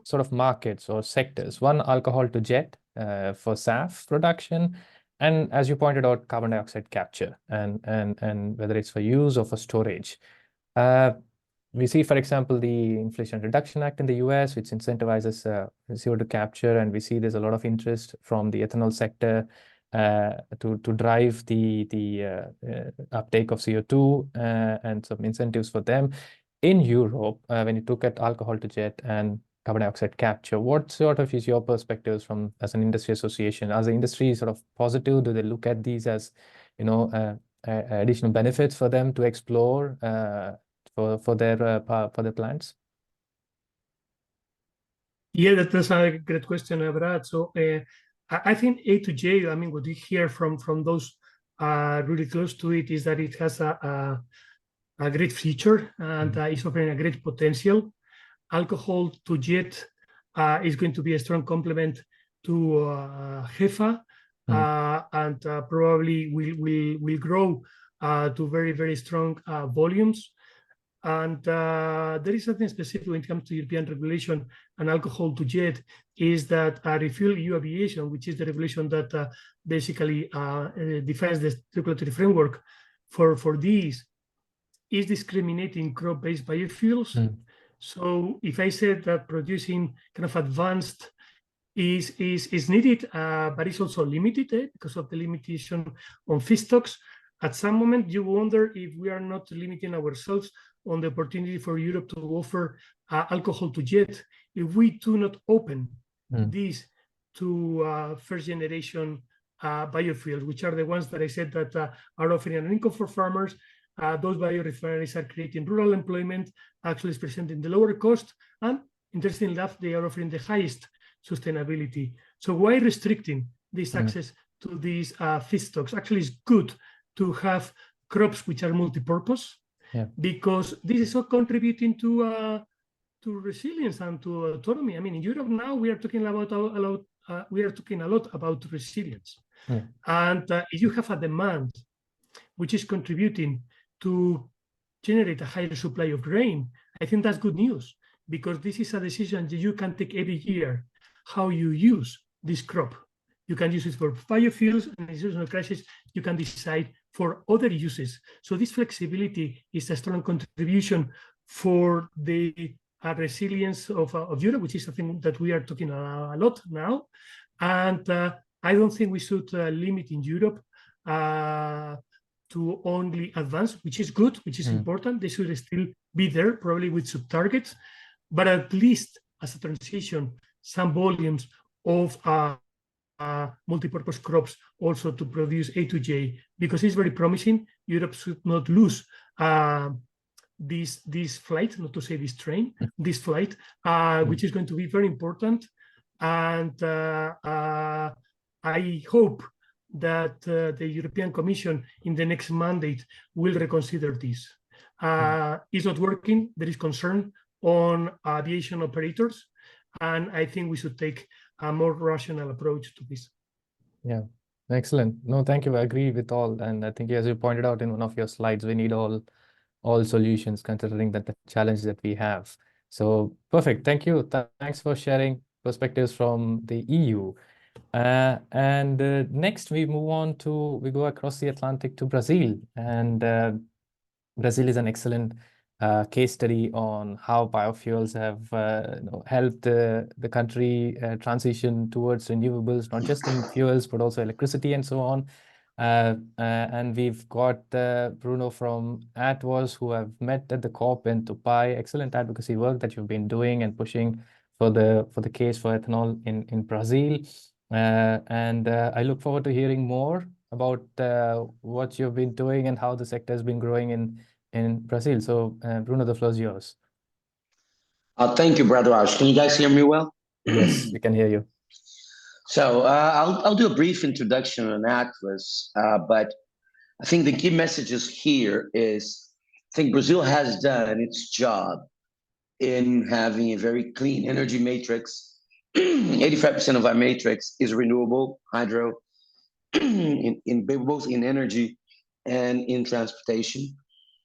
sort of markets or sectors, one alcohol to jet for SAF production, and as you pointed out, carbon dioxide capture and whether it's for use or for storage. We see, for example, the Inflation Reduction Act in the US, which incentivizes CO2 capture, and we see there's a lot of interest from the ethanol sector to drive the uptake of CO2 and some incentives for them. In Europe, when you look at alcohol to jet and carbon dioxide capture, what sort of is your perspectives from as an industry association? As the industry sort of positive, do they look at these as, additional benefits for them to explore for their plants? Yeah, that's a great question, Brad. So I think A to J, I mean, what we hear from those really close to it is that it has a great future and is offering a great potential. Alcohol to jet is going to be a strong complement to HEFA. and probably will grow to very, very strong volumes. And there is something specific when it comes to European regulation and alcohol to jet, is that Refuel EU Aviation, which is the regulation that basically defines the regulatory framework for these, is discriminating crop-based biofuels. So if I said that producing kind of advanced is needed, but it's also limited because of the limitation on feedstocks, at some moment you wonder if we are not limiting ourselves on the opportunity for Europe to offer alcohol to jet if we do not open these to first generation biofuels, which are the ones that I said that are offering an income for farmers. Those biorefineries are creating rural employment, actually is presenting the lower cost, and interestingly enough, they are offering the highest sustainability. So why restricting this access to these feedstocks? Actually, it's good to have crops which are multi-purpose, because this is all contributing to resilience and to autonomy. I mean, in Europe now we are talking about a lot about resilience, and if you have a demand which is contributing to generate a higher supply of grain, I think that's good news, because this is a decision that you can take every year, how you use this crop. You can use it for biofuels, and in seasonal crisis, you can decide for other uses. So this flexibility is a strong contribution for the resilience of Europe, which is something that we are talking a lot now. And I don't think we should limit in Europe to only advance, which is good, which is important. They should still be there, probably with sub-targets, but at least as a transition, some volumes of multi-purpose crops also to produce A to J, because it's very promising. Europe should not lose this flight, not to say this train, this flight, which is going to be very important. And I hope that the European Commission in the next mandate will reconsider this. It's not working. There is concern on aviation operators, and I think we should take a more rational approach to this. Yeah, excellent. No, thank you. I agree with all. And I think, as you pointed out in one of your slides, we need all solutions considering that the challenge that we have. So perfect. Thank you. Thanks for sharing perspectives from the EU. And next we go across the Atlantic to Brazil. And Brazil is an excellent case study on how biofuels have helped the country transition towards renewables, not just in fuels, but also electricity and so on. And we've got Bruno from ATWOS, who have met at the COP in Dubai. Excellent advocacy work that you've been doing and pushing for the case for ethanol in Brazil. And I look forward to hearing more about what you've been doing and how the sector has been growing in Brazil. So Bruno, the floor is yours. Thank you, Brother Raj. Can you guys hear me well? Yes, we can hear you. So I'll do a brief introduction on ATWOS, but I think the key messages here is I think Brazil has done its job in having a very clean energy matrix. 85% of our matrix is renewable, hydro, in both in energy and in transportation.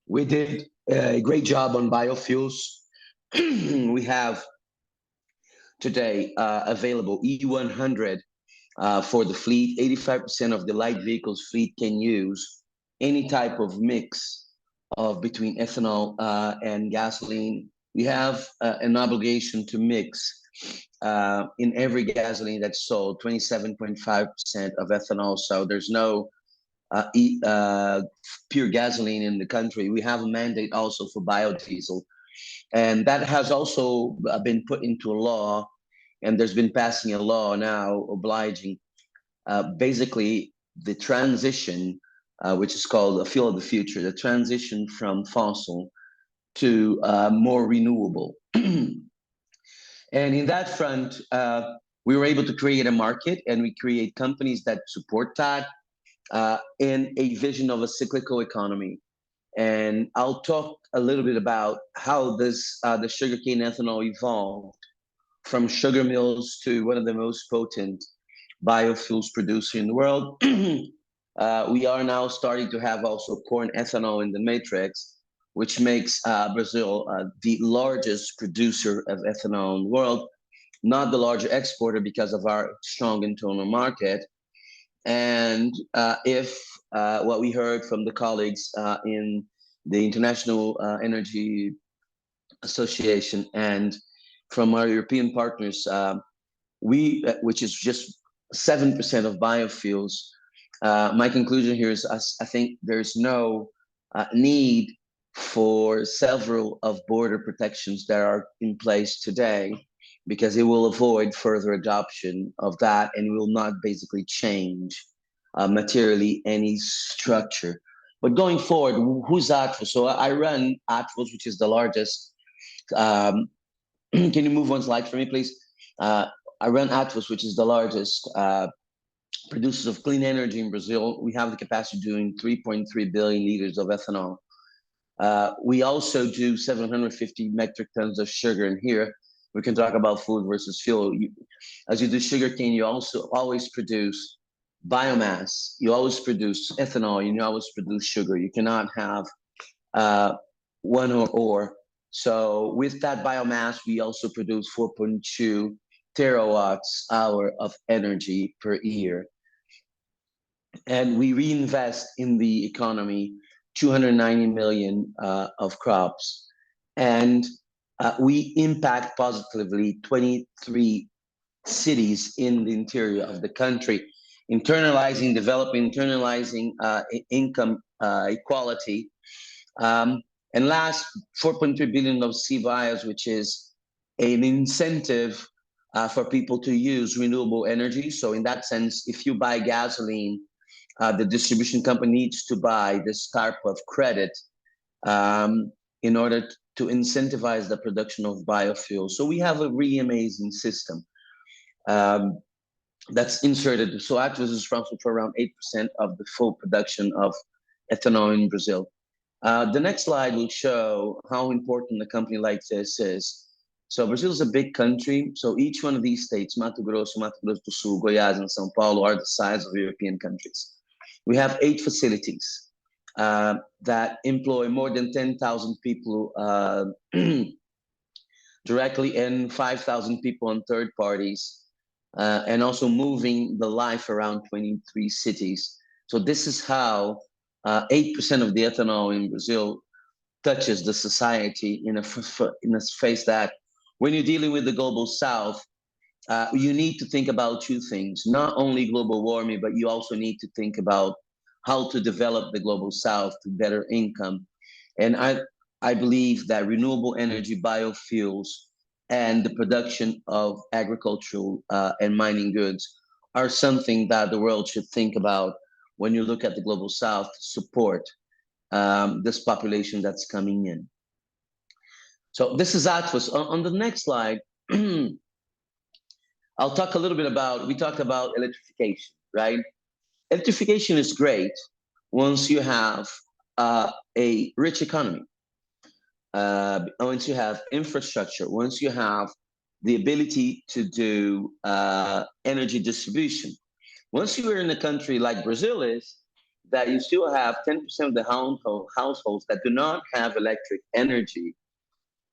We did a great job on biofuels. We have today available E100 for the fleet. 85% of the light vehicles fleet can use any type of mix of between ethanol and gasoline. We have an obligation to mix in every gasoline that's sold 27.5% of ethanol. So there's no pure gasoline in the country. We have a mandate also for biodiesel. And that has also been put into law, and there's been passing a law now obliging basically the transition, which is called the fuel of the future, the transition from fossil to more renewable. And in that front, we were able to create a market, and we create companies that support that in a vision of a cyclical economy. And I'll talk a little bit about how this the sugarcane ethanol evolved from sugar mills to one of the most potent biofuels producer in the world. We are now starting to have also corn ethanol in the matrix, which makes Brazil the largest producer of ethanol in the world, not the larger exporter because of our strong internal market. And if what we heard from the colleagues in the International Energy Association and from our European partners, which is just 7% of biofuels, my conclusion here is I think there's no need for several of border protections that are in place today, because it will avoid further adoption of that and will not basically change materially any structure. But going forward, who's Atvos? So I run Atvos, which is the largest. Can you move one slide for me, please? I run Atvos, which is the largest producers of clean energy in Brazil. We have the capacity of doing 3.3 billion liters of ethanol. We also do 750 metric tons of sugar. And here we can talk about food versus fuel. As you do sugarcane, you also always produce biomass. You always produce ethanol. You always produce sugar. You cannot have one or. So with that biomass, we also produce 4.2 terawatts hour of energy per year. And we reinvest in the economy 290 million of crops. And we impact positively 23 cities in the interior of the country, internalizing development, internalizing income equality. And last, 4.3 billion of CBIOs, which is an incentive for people to use renewable energy. So in that sense, if you buy gasoline, the distribution company needs to buy this type of credit in order to incentivize the production of biofuels. So we have a really amazing system that's inserted. So Atvos is responsible for around 8% of the full production of ethanol in Brazil. The next slide will show how important a company like this is. So Brazil is a big country. So each one of these states, Mato Grosso do Sul, Goiás, and São Paulo, are the size of European countries. We have 8 facilities that employ more than 10,000 people directly and 5,000 people on third parties, and also moving the life around 23 cities. So this is how 8% of the ethanol in Brazil touches the society in a face that when you're dealing with the global south, you need to think about 2 things, not only global warming, but you also need to think about how to develop the global south to better income. And I believe that renewable energy, biofuels, and the production of agricultural and mining goods are something that the world should think about when you look at the global south to support this population that's coming in. So this is Atvos. On the next slide, I'll talk a little bit about, we talked about electrification, right? Electrification is great once you have a rich economy, once you have infrastructure, once you have the ability to do energy distribution. Once you are in a country like Brazil is, that you still have 10% of the households that do not have electric energy,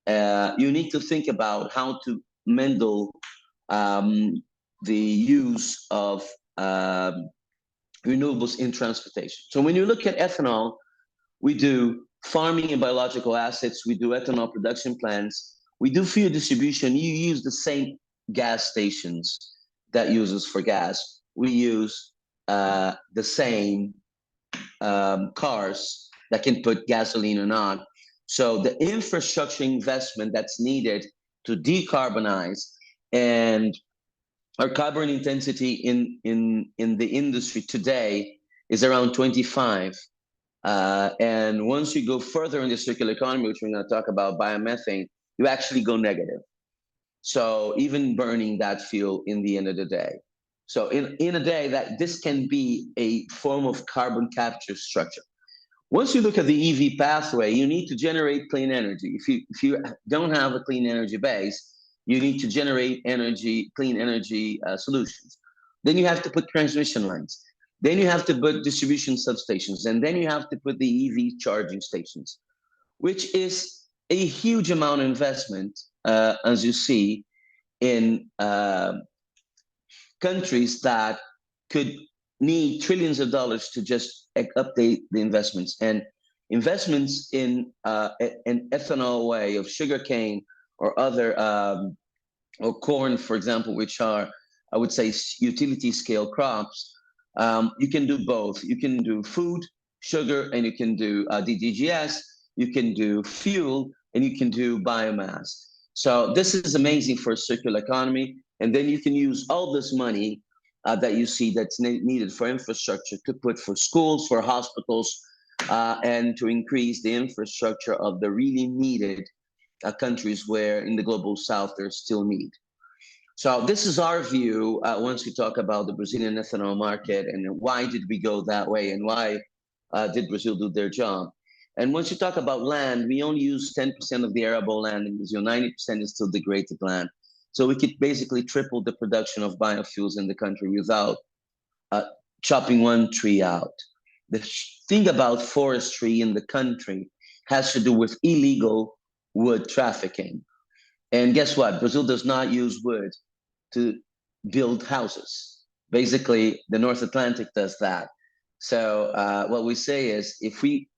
you need to think about how to mendel the use of renewables in transportation. So when you look at ethanol, we do farming and biological assets, we do ethanol production plants, we do fuel distribution. You use the same gas stations that uses for gas. We use the same cars that can put gasoline or not. So the infrastructure investment that's needed to decarbonize, and our carbon intensity in the industry today is around 25. And once you go further in the circular economy, which we're going to talk about, biomethane, you actually go negative. So even burning that fuel in the end of the day. So in a day that this can be a form of carbon capture structure. Once you look at the EV pathway, you need to generate clean energy. If you don't have a clean energy base, you need to generate clean energy solutions. Then you have to put transmission lines. Then you have to put distribution substations. And then you have to put the EV charging stations, which is a huge amount of investment, as you see, in countries that could need trillions of dollars to just update the investments. And investments in an ethanol way of sugarcane or other, or corn, for example, which are, I would say, utility scale crops. You can do both. You can do food, sugar, and you can do DDGS. You can do fuel, and you can do biomass. So this is amazing for a circular economy. And then you can use all this money that you see that's needed for infrastructure to put for schools, for hospitals, and to increase the infrastructure of the really needed countries where in the global south there's still need. So this is our view once we talk about the Brazilian ethanol market and why did we go that way and why did Brazil do their job. And once you talk about land, we only use 10% of the arable land in Brazil. 90% is still degraded land. So we could basically triple the production of biofuels in the country without chopping one tree out. The thing about forestry in the country has to do with illegal wood trafficking. And guess what? Brazil does not use wood to build houses. Basically, the North Atlantic does that. So what we say is, if we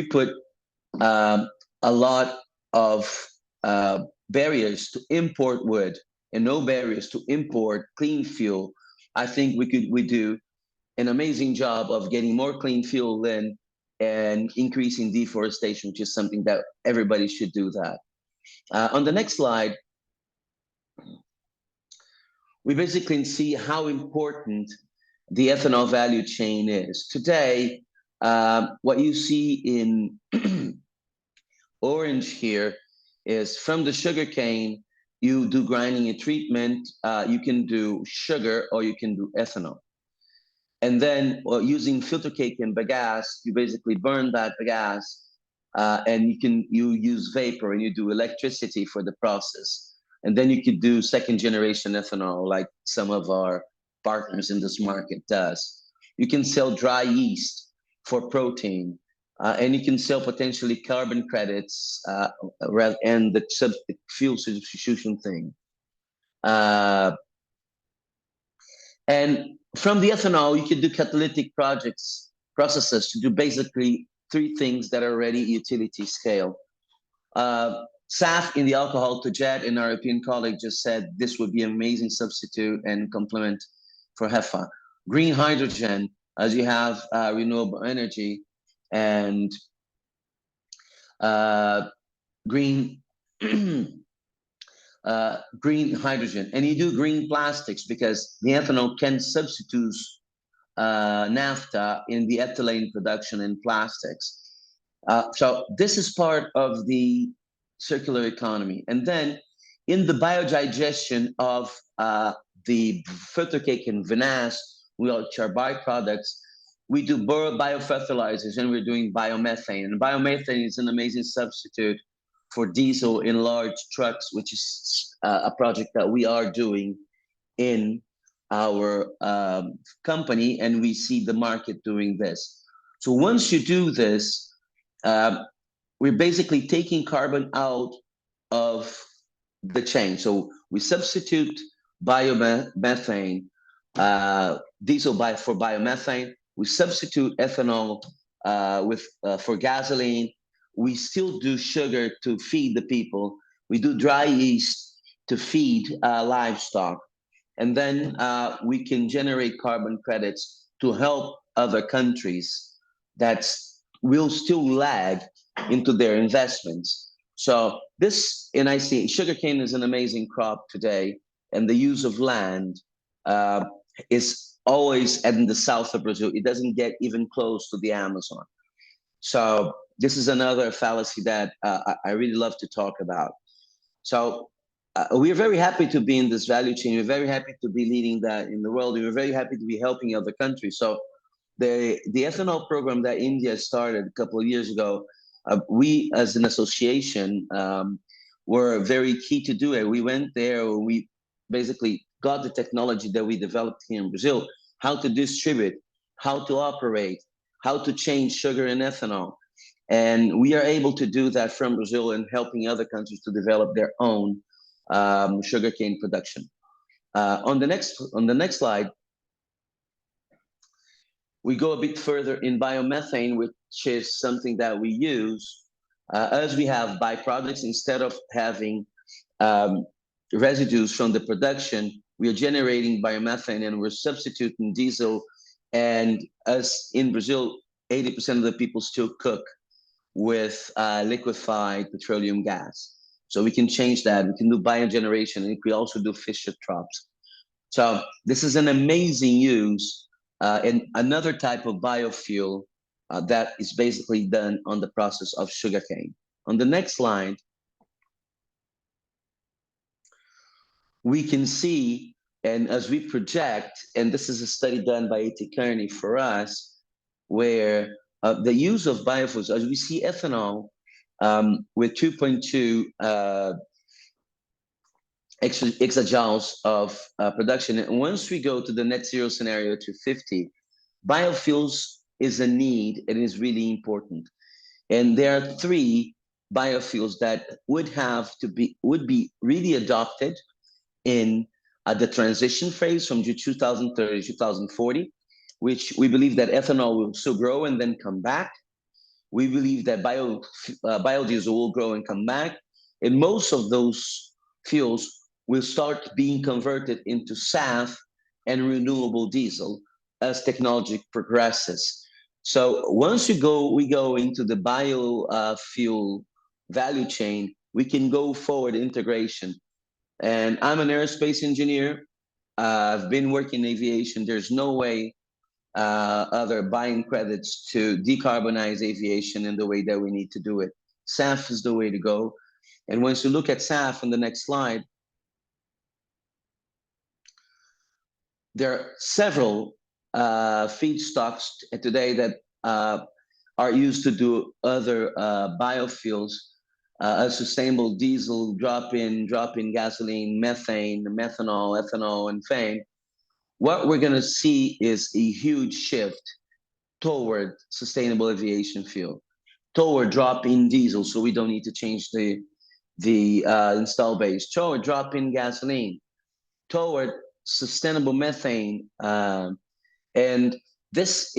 put a lot of barriers to import wood and no barriers to import clean fuel, I think we do an amazing job of getting more clean fuel in and increasing deforestation, which is something that everybody should do that. On the next slide, we basically see how important the ethanol value chain is. Today, what you see in orange here is from the sugarcane, you do grinding and treatment, you can do sugar or you can do ethanol. And then using filter cake and bagasse, you basically burn that bagasse and you use vapor and you do electricity for the process. And then you could do second generation ethanol like some of our partners in this market does. You can sell dry yeast for protein and you can sell potentially carbon credits and the fuel substitution thing. And from the ethanol, you could do catalytic processes to do basically three things that are already utility scale. SAF in the alcohol to jet, and our European colleague just said this would be an amazing substitute and complement for HEFA. Green hydrogen, as you have renewable energy, and green green hydrogen, and you do green plastics because the ethanol can substitute naphtha in the ethylene production in plastics. So this is part of the circular economy. And then in the biodigestion of the filter cake and vinasse, which are byproducts, we do biofertilizers and we're doing biomethane. And biomethane is an amazing substitute for diesel in large trucks, which is a project that we are doing in our company, and we see the market doing this. So once you do this, we're basically taking carbon out of the chain. So we substitute biomethane, diesel for biomethane. We substitute ethanol for gasoline. We still do sugar to feed the people. We do dry yeast to feed livestock. And then we can generate carbon credits to help other countries that will still lag into their investments. So this, and I see sugarcane is an amazing crop today, and the use of land is always in the south of Brazil. It doesn't get even close to the Amazon. So this is another fallacy that I really love to talk about. So we're very happy to be in this value chain. We're very happy to be leading that in the world. We're very happy to be helping other countries. So the ethanol program that India started a couple of years ago, we as an association were very key to do it. We went there, we basically got the technology that we developed here in Brazil, how to distribute, how to operate, how to change sugar and ethanol. And we are able to do that from Brazil and helping other countries to develop their own sugarcane production. On the next slide, we go a bit further in biomethane, which is something that we use as we have byproducts. Instead of having residues from the production, we are generating biomethane and we're substituting diesel. And as in Brazil, 80% of the people still cook with liquefied petroleum gas. So we can change that. We can do biogeneration, and we also do fisher traps. So this is an amazing use and another type of biofuel that is basically done on the process of sugarcane. On the next slide, we can see, and as we project, and this is a study done by A.T. Kearney for us, where the use of biofuels, as we see ethanol with 2.2 exajoules of production. And once we go to the net zero scenario to 50, biofuels is a need and is really important. And there are 3 biofuels that would be really adopted in the transition phase from 2030 to 2040, which we believe that ethanol will still grow and then come back. We believe that biodiesel will grow and come back. And most of those fuels will start being converted into SAF and renewable diesel as technology progresses. So once we go into the biofuel value chain, we can go forward integration. And I'm an aerospace engineer. I've been working in aviation. There's no way other buying credits to decarbonize aviation in the way that we need to do it. SAF is the way to go. And once you look at SAF on the next slide, there are several feedstocks today that are used to do other biofuels, sustainable diesel, drop-in gasoline, methane, methanol, ethanol, and FAME. What we're going to see is a huge shift toward sustainable aviation fuel, toward drop-in diesel, so we don't need to change the install base, toward drop-in gasoline, toward sustainable methane, and this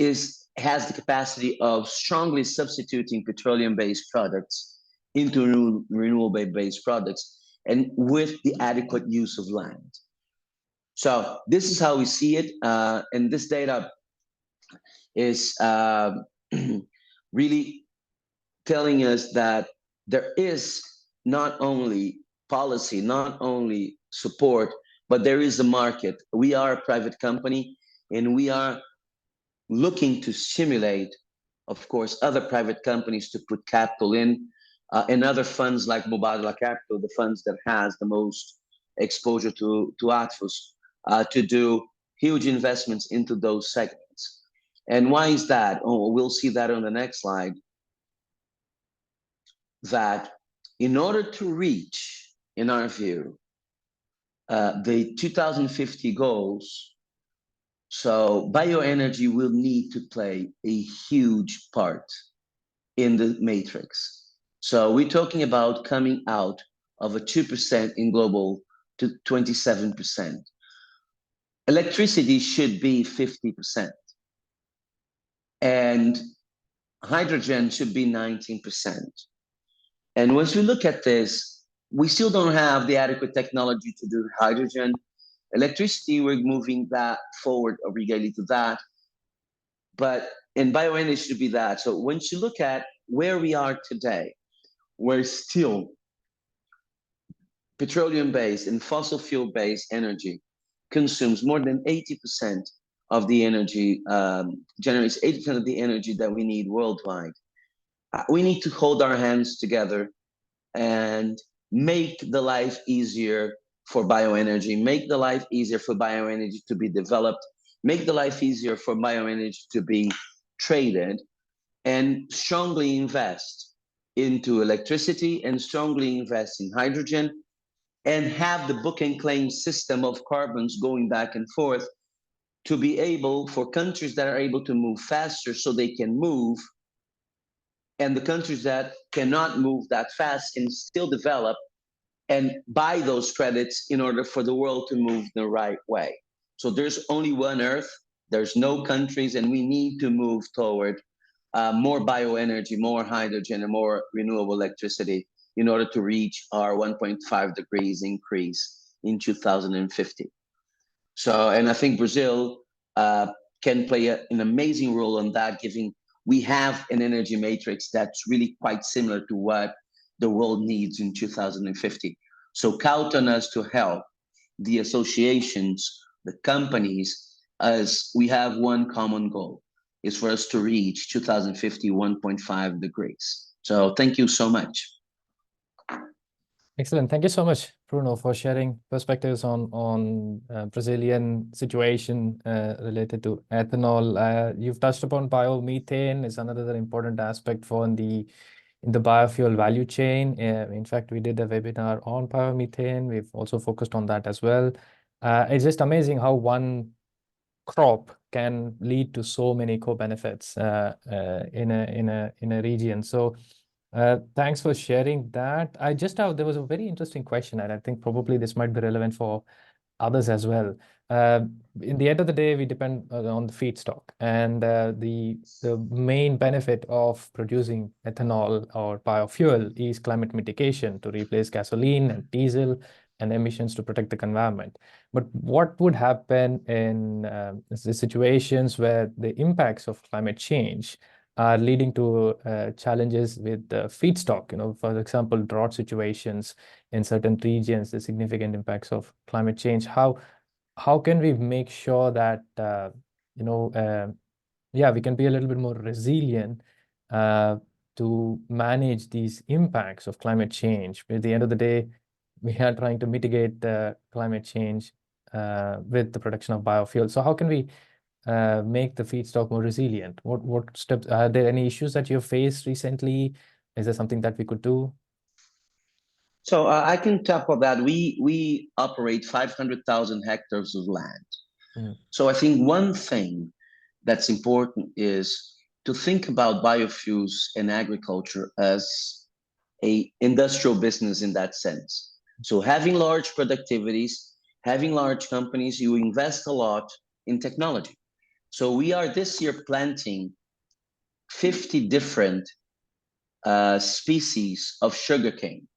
has the capacity of strongly substituting petroleum-based products into renewable-based products, and with the adequate use of land. So this is how we see it, and this data is really telling us that there is not only policy, not only support, but there is a market. We are a private company, and we are looking to stimulate, of course, other private companies to put capital in, and other funds like Mubadala Capital, the funds that has the most exposure to Atfos, to do huge investments into those segments. And why is that? Oh, we'll see that on the next slide. That in order to reach, in our view, the 2050 goals, so bioenergy will need to play a huge part in the matrix. So we're talking about coming out of a 2% in global to 27%. Electricity should be 50%. And hydrogen should be 19%. And once we look at this, we still don't have the adequate technology to do hydrogen. Electricity, we're moving that forward regarding to that. But in bioenergy should be that. So once you look at where we are today, we're still petroleum-based and fossil fuel-based energy consumes more than 80% of the energy, generates 80% of the energy that we need worldwide. We need to hold our hands together and make the life easier for bioenergy, make the life easier for bioenergy to be developed, make the life easier for bioenergy to be traded, and strongly invest into electricity and strongly invest in hydrogen and have the book and claim system of carbons going back and forth to be able for countries that are able to move faster so they can move, and the countries that cannot move that fast can still develop and buy those credits in order for the world to move the right way. So there's only one Earth, there's no countries, and we need to move toward more bioenergy, more hydrogen, and more renewable electricity in order to reach our 1.5 degrees increase in 2050. So, and I think Brazil can play an amazing role on that, given we have an energy matrix that's really quite similar to what the world needs in 2050. So count on us to help the associations, the companies, as we have one common goal, is for us to reach 2050 1.5 degrees. So thank you so much. Excellent. Thank you so much, Bruno, for sharing perspectives on Brazilian situation related to ethanol. You've touched upon biomethane is another important aspect for in the biofuel value chain. In fact, we did a webinar on biomethane. We've also focused on that as well. It's just amazing how one crop can lead to so many co-benefits in a region. So thanks for sharing that. There was a very interesting question, and I think probably this might be relevant for others as well. In the end of the day, we depend on the feedstock, and the main benefit of producing ethanol or biofuel is climate mitigation to replace gasoline and diesel and emissions to protect the environment. But what would happen in the situations where the impacts of climate change are leading to challenges with the feedstock? For example, drought situations in certain regions, the significant impacts of climate change. How can we make sure that we can be a little bit more resilient to manage these impacts of climate change? At the end of the day, we are trying to mitigate the climate change with the production of biofuel. So how can we make the feedstock more resilient? What steps are there? Any issues that you've faced recently? Is there something that we could do? So I can tackle that. We operate 500,000 hectares of land. So I think one thing that's important is to think about biofuels and agriculture as a industrial business in that sense. So having large productivities, having large companies, you invest a lot in technology. So we are this year planting 50 different species of sugarcane,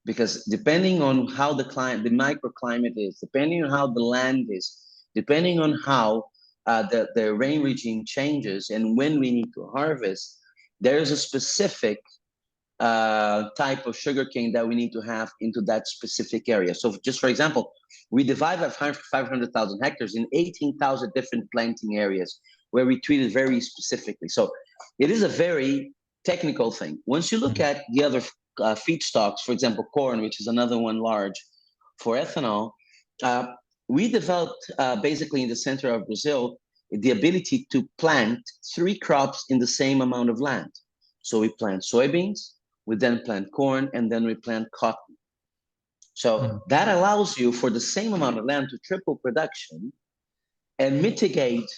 because depending on how the microclimate is, depending on how the land is, depending on how the rain regime changes and when we need to harvest, there is a specific type of sugarcane that we need to have into that specific area. So just for example, we divide 500,000 hectares in 18,000 different planting areas where we treat it very specifically. So it is a very technical thing. Once you look at the other feedstocks, for example, corn, which is another one large for ethanol, we developed basically in the center of Brazil the ability to plant 3 crops in the same amount of land. So we plant soybeans, we then plant corn, and then we plant cotton. So that allows you, for the same amount of land, to triple production and mitigate,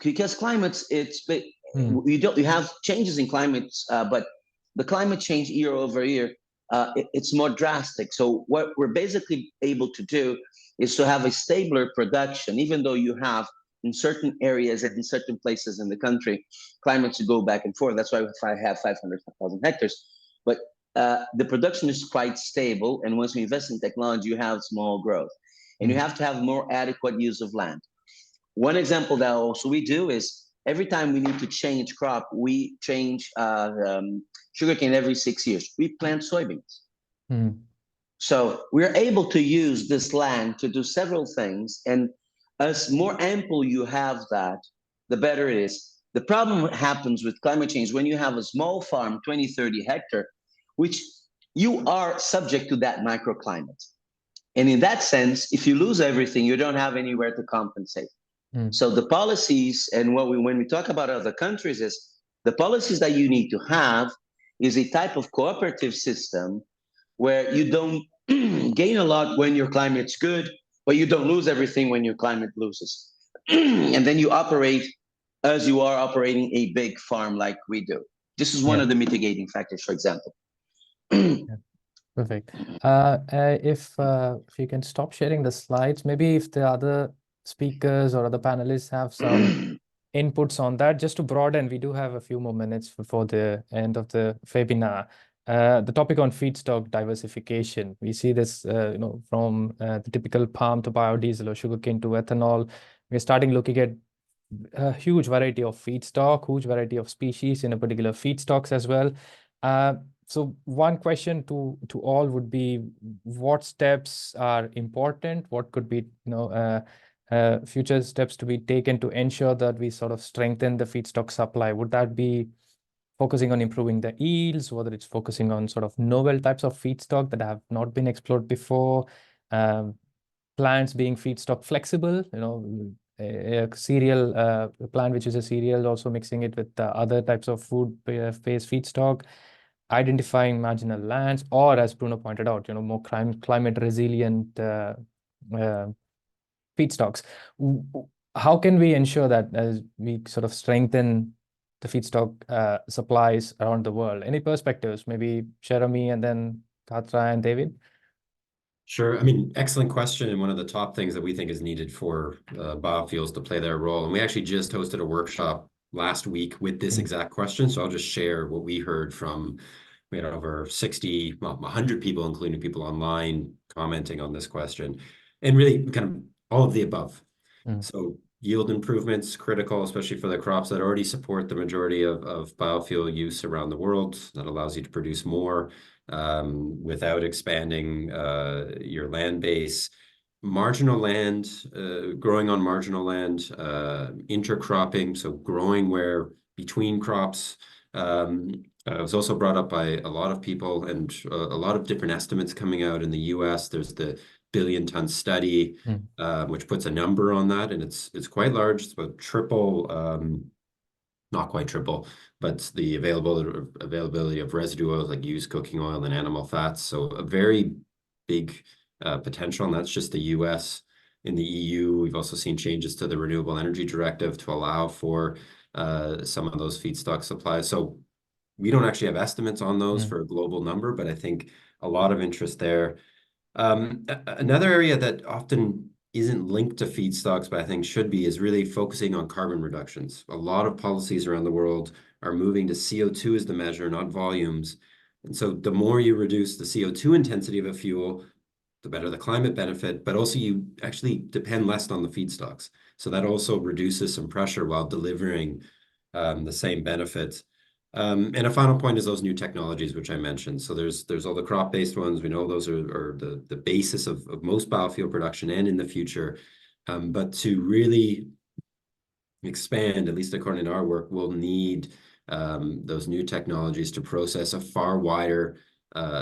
because climates, you have changes in climates, but the climate change year over year, it's more drastic. So what we're basically able to do is to have a stabler production, even though you have in certain areas and in certain places in the country, climates go back and forth. That's why I have 500,000 hectares. But the production is quite stable. And once we invest in technology, you have small growth. And you have to have more adequate use of land. One example that also we do is every time we need to change crop, we change sugarcane every 6 years. We plant soybeans. So we're able to use this land to do several things. And as more ample you have that, the better it is. The problem happens with climate change when you have a small farm, 20, 30 hectare, which you are subject to that microclimate. And in that sense, if you lose everything, you don't have anywhere to compensate. So the policies, and when we talk about other countries, is the policies that you need to have is a type of cooperative system where you don't gain a lot when your climate's good, but you don't lose everything when your climate loses. And then you operate as you are operating a big farm like we do. This is one of the mitigating factors, for example. Perfect. If you can stop sharing the slides, maybe if the other speakers or other panelists have some inputs on that, just to broaden, we do have a few more minutes before the end of the webinar. The topic on feedstock diversification. We see this, from the typical palm to biodiesel or sugarcane to ethanol. We're starting looking at a huge variety of feedstock, huge variety of species in a particular feedstocks as well. So one question to all would be, what steps are important? What could be, future steps to be taken to ensure that we sort of strengthen the feedstock supply? Would that be focusing on improving the yields, whether it's focusing on sort of novel types of feedstock that have not been explored before, plants being feedstock flexible, a cereal plant which is a cereal, also mixing it with other types of food-based feedstock, identifying marginal lands, or as Bruno pointed out, more climate resilient feedstocks. How can we ensure that as we sort of strengthen the feedstock supplies around the world? Any perspectives? Maybe Jeremy and then Katra and David? Sure. I mean, excellent question. And one of the top things that we think is needed for biofuels to play their role. And we actually just hosted a workshop last week with this exact question. So I'll just share what we heard from, we had over 60, well, 100 people, including people online, commenting on this question. And really kind of all of the above. So yield improvements, critical, especially for the crops that already support the majority of biofuel use around the world. That allows you to produce more without expanding your land base. Marginal land, growing on marginal land, intercropping, so growing where between crops. It was also brought up by a lot of people, and a lot of different estimates coming out in the US. There's the billion-ton study, which puts a number on that, and it's quite large. It's about triple, not quite triple, but the availability of residue oils like used cooking oil and animal fats. So a very big potential, and that's just the US. In the EU, we've also seen changes to the Renewable Energy Directive to allow for some of those feedstock supplies. So we don't actually have estimates on those for a global number, but I think a lot of interest there. Another area that often isn't linked to feedstocks, but I think should be, is really focusing on carbon reductions. A lot of policies around the world are moving to CO2 as the measure, not volumes. And so the more you reduce the CO2 intensity of a fuel, the better the climate benefit, but also you actually depend less on the feedstocks. So that also reduces some pressure while delivering the same benefits. And a final point is those new technologies, which I mentioned. So there's all the crop-based ones. We know those are the basis of most biofuel production and in the future. But to really expand, at least according to our work, we'll need those new technologies to process a far wider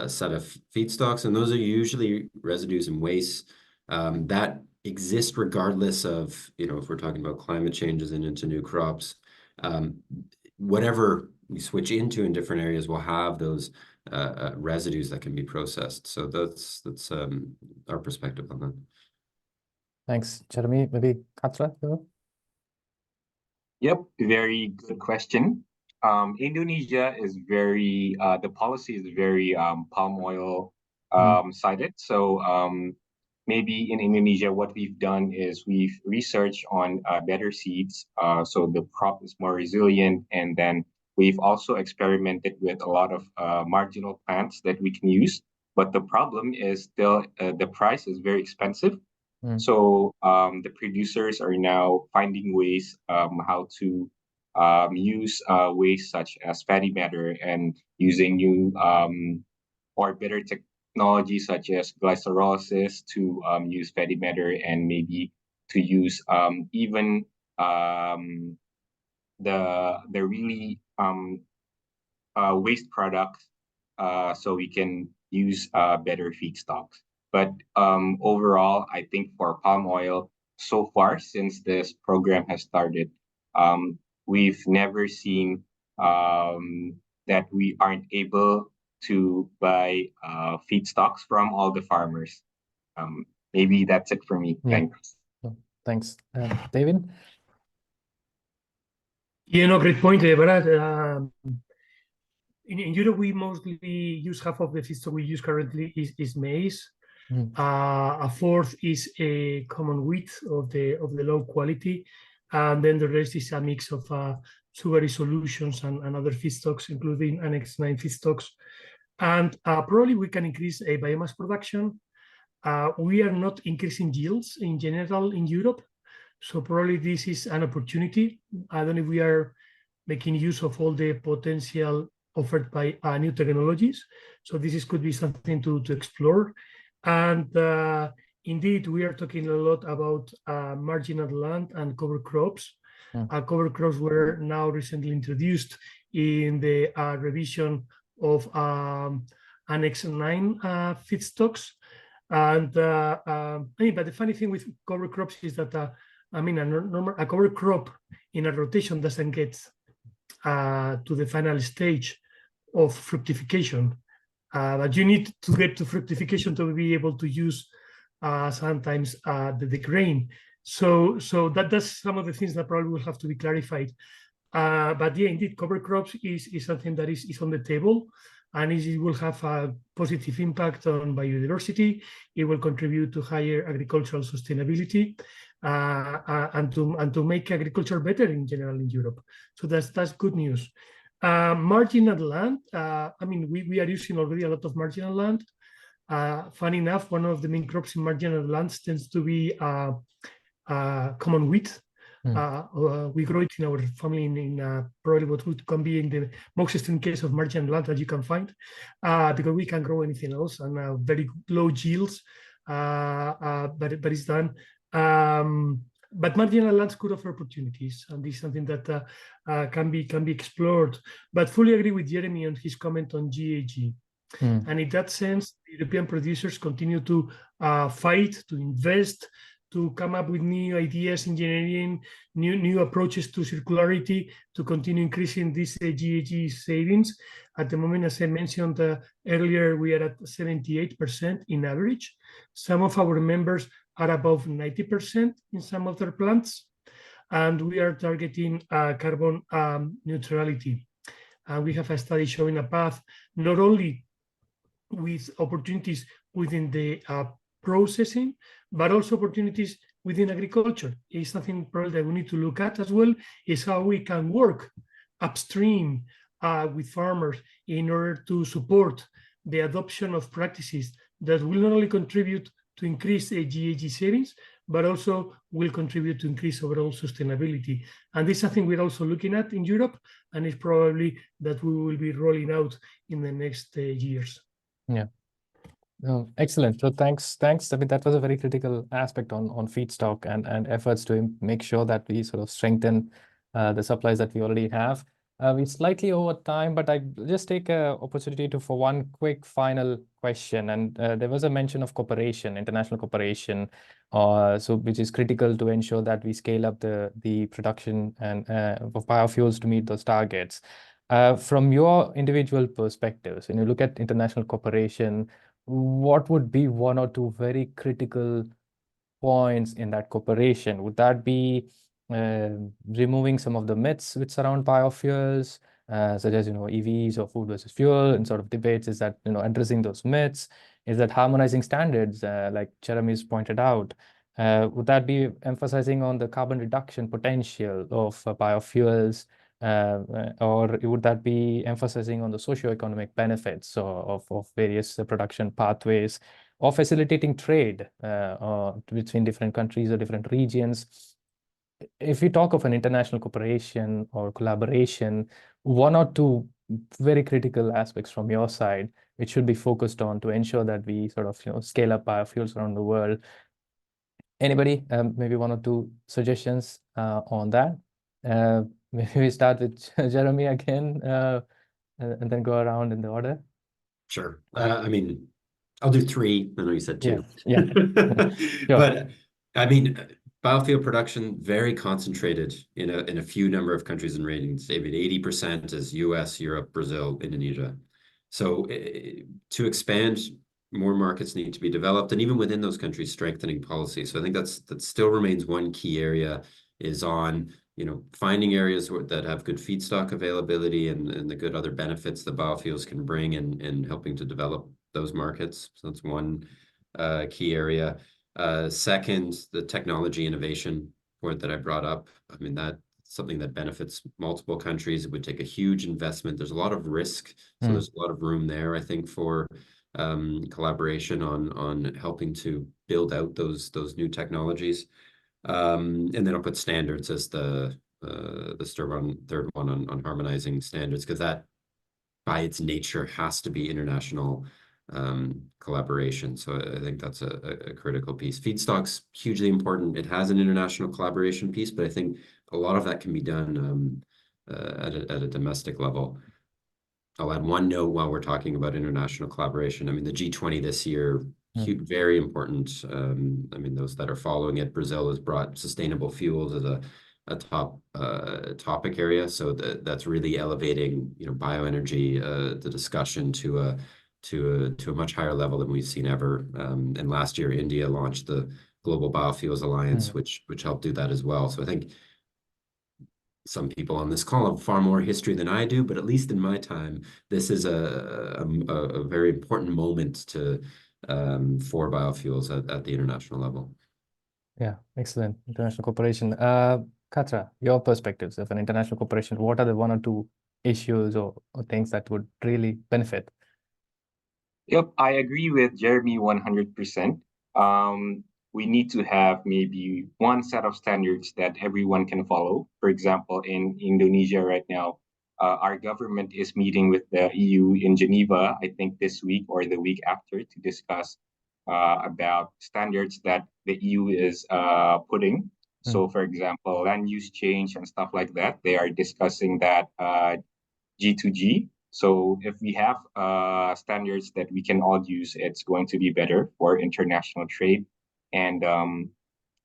set of feedstocks. And those are usually residues and wastes that exist regardless of, if we're talking about climate changes and into new crops, whatever we switch into in different areas will have those residues that can be processed. So that's our perspective on that. Thanks, Jeremy. Maybe Katra? Yep, very good question. Indonesia is very, the policy is very palm oil sided. So maybe in Indonesia, what we've done is we've researched on better seeds. So the crop is more resilient. And then we've also experimented with a lot of marginal plants that we can use. But the problem is still the price is very expensive. So the producers are now finding ways how to use waste such as fatty matter and using new or better technology such as glycerolysis to use fatty matter, and maybe to use even the really waste products so we can use better feedstocks. But overall, I think for palm oil, so far since this program has started, we've never seen that we aren't able to buy feedstocks from all the farmers. Maybe that's it for me. Yeah. Thanks. Thanks. David? Yeah, no, great point, Brad. In Europe, we mostly use half of the feedstock we use currently is maize. A fourth is a common wheat of the low quality, and then the rest is a mix of sugary solutions and other feedstocks, including Annex 9 feedstocks. And probably we can increase a biomass production. We are not increasing yields in general in Europe, so probably this is an opportunity. I don't know if we are making use of all the potential offered by new technologies. So this could be something to explore. And indeed, we are talking a lot about marginal land and cover crops. Cover crops were now recently introduced in the revision of Annex 9 feedstocks. And but the funny thing with cover crops is that a cover crop in a rotation doesn't get to the final stage of fructification. But you need to get to fructification to be able to use sometimes the grain. So that's some of the things that probably will have to be clarified. But yeah, indeed, cover crops is something that is on the table, and it will have a positive impact on biodiversity. It will contribute to higher agricultural sustainability and to make agriculture better in general in Europe. So that's good news. Marginal land, we are using already a lot of marginal land. Funny enough, one of the main crops in marginal lands tends to be common wheat. We grow it in our family in probably what would come be in the most extreme case of marginal land that you can find, because we can grow anything else and very low yields, but it's done. But marginal lands could offer opportunities, and this is something that can be explored. But fully agree with Jeremy on his comment on GHG. And in that sense, European producers continue to fight, to invest, to come up with new ideas, engineering, new approaches to circularity, to continue increasing these GHG savings. At the moment, as I mentioned earlier, we are at 78% in average. Some of our members are above 90% in some of their plants, and we are targeting carbon neutrality. We have a study showing a path, not only with opportunities within the processing, but also opportunities within agriculture. It's something probably that we need to look at as well, is how we can work upstream with farmers in order to support the adoption of practices that will not only contribute to increase GHG savings, but also will contribute to increase overall sustainability. And this is something we're also looking at in Europe, and it's probably that we will be rolling out in the next years. Yeah. Oh, excellent. So thanks. I mean, that was a very critical aspect on feedstock and efforts to make sure that we sort of strengthen the supplies that we already have. We're slightly over time, but I just take an opportunity for one quick final question. And there was a mention of cooperation, international cooperation, which is critical to ensure that we scale up the production and of biofuels to meet those targets. From your individual perspectives, when you look at international cooperation, what would be one or two very critical points in that cooperation? Would that be removing some of the myths which surround biofuels, such as EVs or food versus fuel, and sort of debates? Is that addressing those myths? Is that harmonizing standards, like Jeremy's pointed out? Would that be emphasizing on the carbon reduction potential of biofuels? Or would that be emphasizing on the socio-economic benefits of various production pathways, or facilitating trade between different countries or different regions? If we talk of an international cooperation or collaboration, one or two very critical aspects from your side which should be focused on to ensure that we sort of scale up biofuels around the world. Anybody, maybe one or two suggestions on that? Maybe we start with Jeremy again, and then go around in the order. Sure. I mean, I'll do three. I know you said two. Yeah. Sure. But I mean, biofuel production very concentrated in a few number of countries and regions. I mean, 80% is US, Europe, Brazil, Indonesia. So to expand, more markets need to be developed, and even within those countries, strengthening policy. So I think that still remains one key area, is on, you know, finding areas that have good feedstock availability and the good other benefits that biofuels can bring, and helping to develop those markets. So that's one key area. Second, the technology innovation point that I brought up. I mean, that's something that benefits multiple countries. It would take a huge investment. There's a lot of risk, so there's a lot of room there, I think, for collaboration on helping to build out those new technologies. And then I'll put standards as the third one on harmonizing standards, because that by its nature has to be international collaboration. So I think that's a critical piece. Feedstock's hugely important. It has an international collaboration piece, but I think a lot of that can be done at a domestic level. I'll add one note while we're talking about international collaboration. I mean, the G20 this year, very important. I mean, those that are following it, Brazil has brought sustainable fuels as a top topic area. So that's really elevating, you know, bioenergy, the discussion to a much higher level than we've seen ever. And last year, India launched the Global Biofuels Alliance, which helped do that as well. So I think some people on this call have far more history than I do, but at least in my time, this is a very important moment for biofuels at the international level. Yeah, excellent. International cooperation. Katra, your perspectives of an international cooperation, what are the one or two issues or things that would really benefit? Yep, I agree with Jeremy 100%. We need to have maybe one set of standards that everyone can follow. For example, in Indonesia right now, our government is meeting with the EU in Geneva, I think this week or the week after, to discuss about standards that the EU is putting. So, for example, land use change and stuff like that, they are discussing that G2G. So if we have standards that we can all use, it's going to be better for international trade. And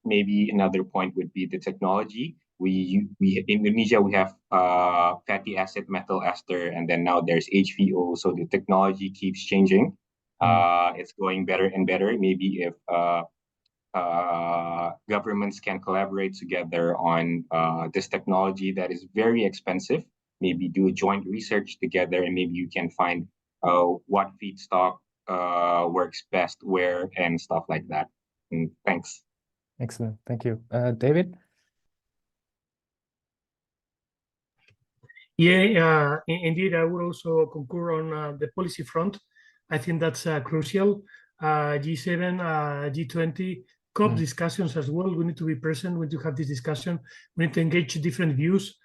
maybe another point would be the technology. We in Indonesia, we have fatty acid methyl ester, and then now there's HVO. So the technology keeps changing. It's going better and better. Maybe if governments can collaborate together on this technology that is very expensive, maybe do a joint research together, and maybe you can find what feedstock works best where and stuff like that. Thanks. Excellent. Thank you. David? Yeah, indeed, I would also concur on the policy front. I think that's crucial. G7, G20, COP discussions as well. We need to be present. We need to have this discussion. We need to engage different views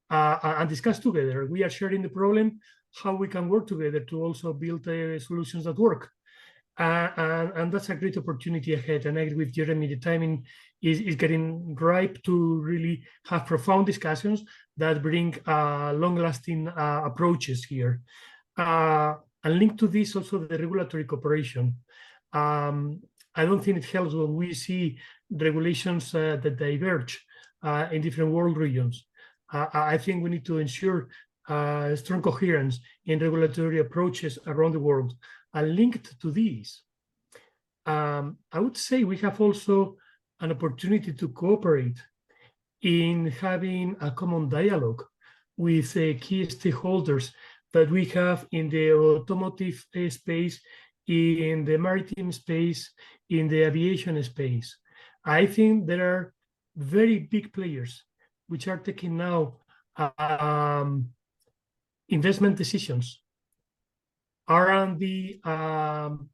and discuss together. We are sharing the problem, how we can work together to also build solutions that work. And that's a great opportunity ahead. And I agree with Jeremy, the timing is getting ripe to really have profound discussions that bring long-lasting approaches here. And linked to this also the regulatory cooperation. I don't think it helps when we see regulations that diverge in different world regions. I think we need to ensure strong coherence in regulatory approaches around the world. And linked to these, I would say we have also an opportunity to cooperate in having a common dialogue with key stakeholders that we have in the automotive space, in the maritime space, in the aviation space. I think there are very big players which are taking now investment decisions, R&D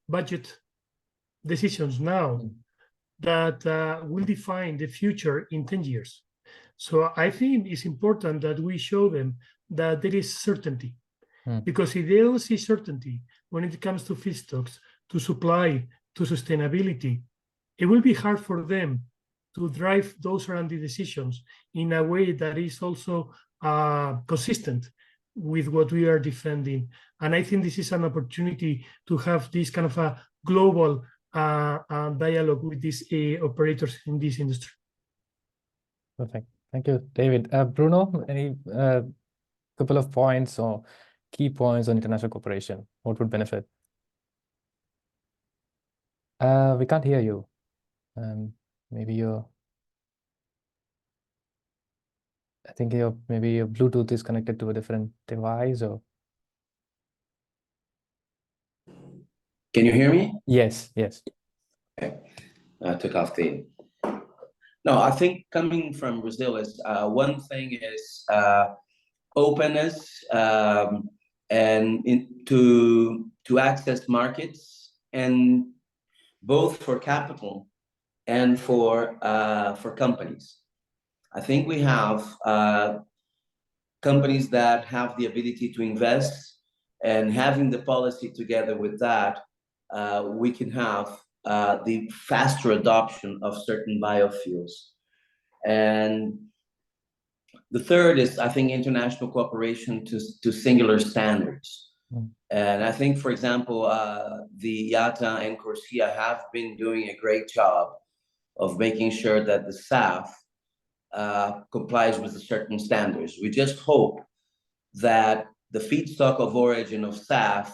budget decisions now that will define the future in 10 years. So I think it's important that we show them that there is certainty. Because if they don't see certainty when it comes to feedstocks, to supply, to sustainability, it will be hard for them to drive those R&D decisions in a way that is also consistent with what we are defending. And I think this is an opportunity to have this kind of a global dialogue with these operators in this industry. Perfect. Thank you, David. Bruno, any couple of points or key points on international cooperation. What would benefit? We can't hear you. Maybe I think maybe your Bluetooth is connected to a different device, or Can you hear me? yes. Okay. I took off the. No, I think coming from Brazil is one thing is openness and to access markets, and both for capital and for companies. I think we have companies that have the ability to invest, and having the policy together with that, we can have the faster adoption of certain biofuels. And the third is, I think, international cooperation to singular standards. And I think, for example, the IATA and Corsia have been doing a great job of making sure that the SAF complies with the certain standards. We just hope that the feedstock of origin of SAF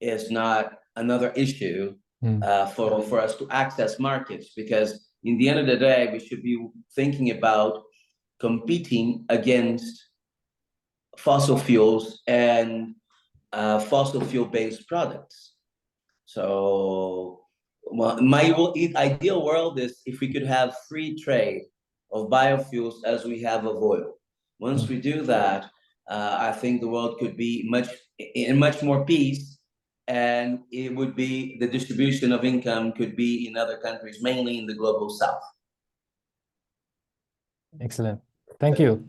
is not another issue for us to access markets, because in the end of the day, we should be thinking about competing against fossil fuels and fossil fuel-based products. So my ideal world is if we could have free trade of biofuels as we have of oil. Once we do that, I think the world could be in much more peace, and it would be, the distribution of income could be in other countries, mainly in the global south. Excellent. Thank you.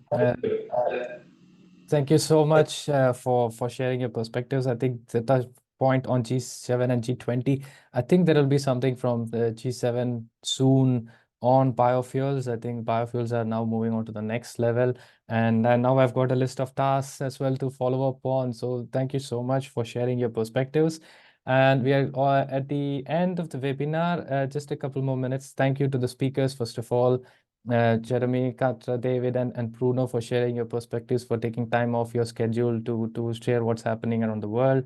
Thank you so much for sharing your perspectives. I think the touch point on G7 and G20, I think there will be something from the G7 soon on biofuels. I think biofuels are now moving on to the next level. And now I've got a list of tasks as well to follow up on. So thank you so much for sharing your perspectives. And we are at the end of the webinar. Just a couple more minutes. Thank you to the speakers, first of all. Jeremy, Katra, David, and Bruno, for sharing your perspectives, for taking time off your schedule to share what's happening around the world.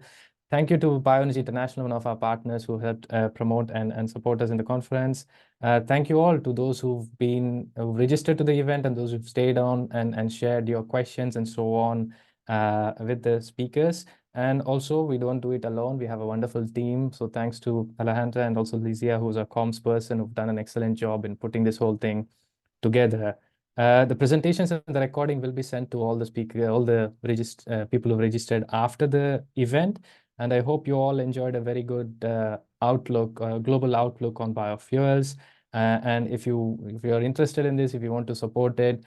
Thank you to Bioenergy International, one of our partners who helped promote and support us in the conference. Thank you all to those who've registered to the event and those who've stayed on and shared your questions and so on with the speakers. And also, we don't do it alone. We have a wonderful team. So thanks to Alejandra and also Lizia, who's our comms person, who've done an excellent job in putting this whole thing together. The presentations and the recording will be sent to all the people who registered after the event. And I hope you all enjoyed a very good global outlook on biofuels. And if you're interested in this, if you want to support it,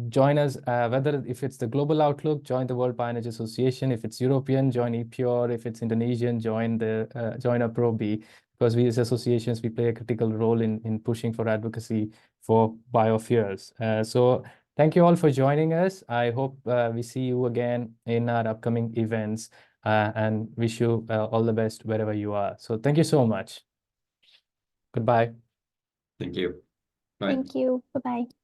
join us. Whether if it's the global outlook, join the World Bioenergy Association. If it's European, join EPURE. If it's Indonesian, join a PROBI. Because we as associations, we play a critical role in pushing for advocacy for biofuels. So thank you all for joining us. I hope we see you again in our upcoming events, and wish you all the best wherever you are. So thank you so much. Goodbye. Thank you. Bye. Thank you. Bye-bye.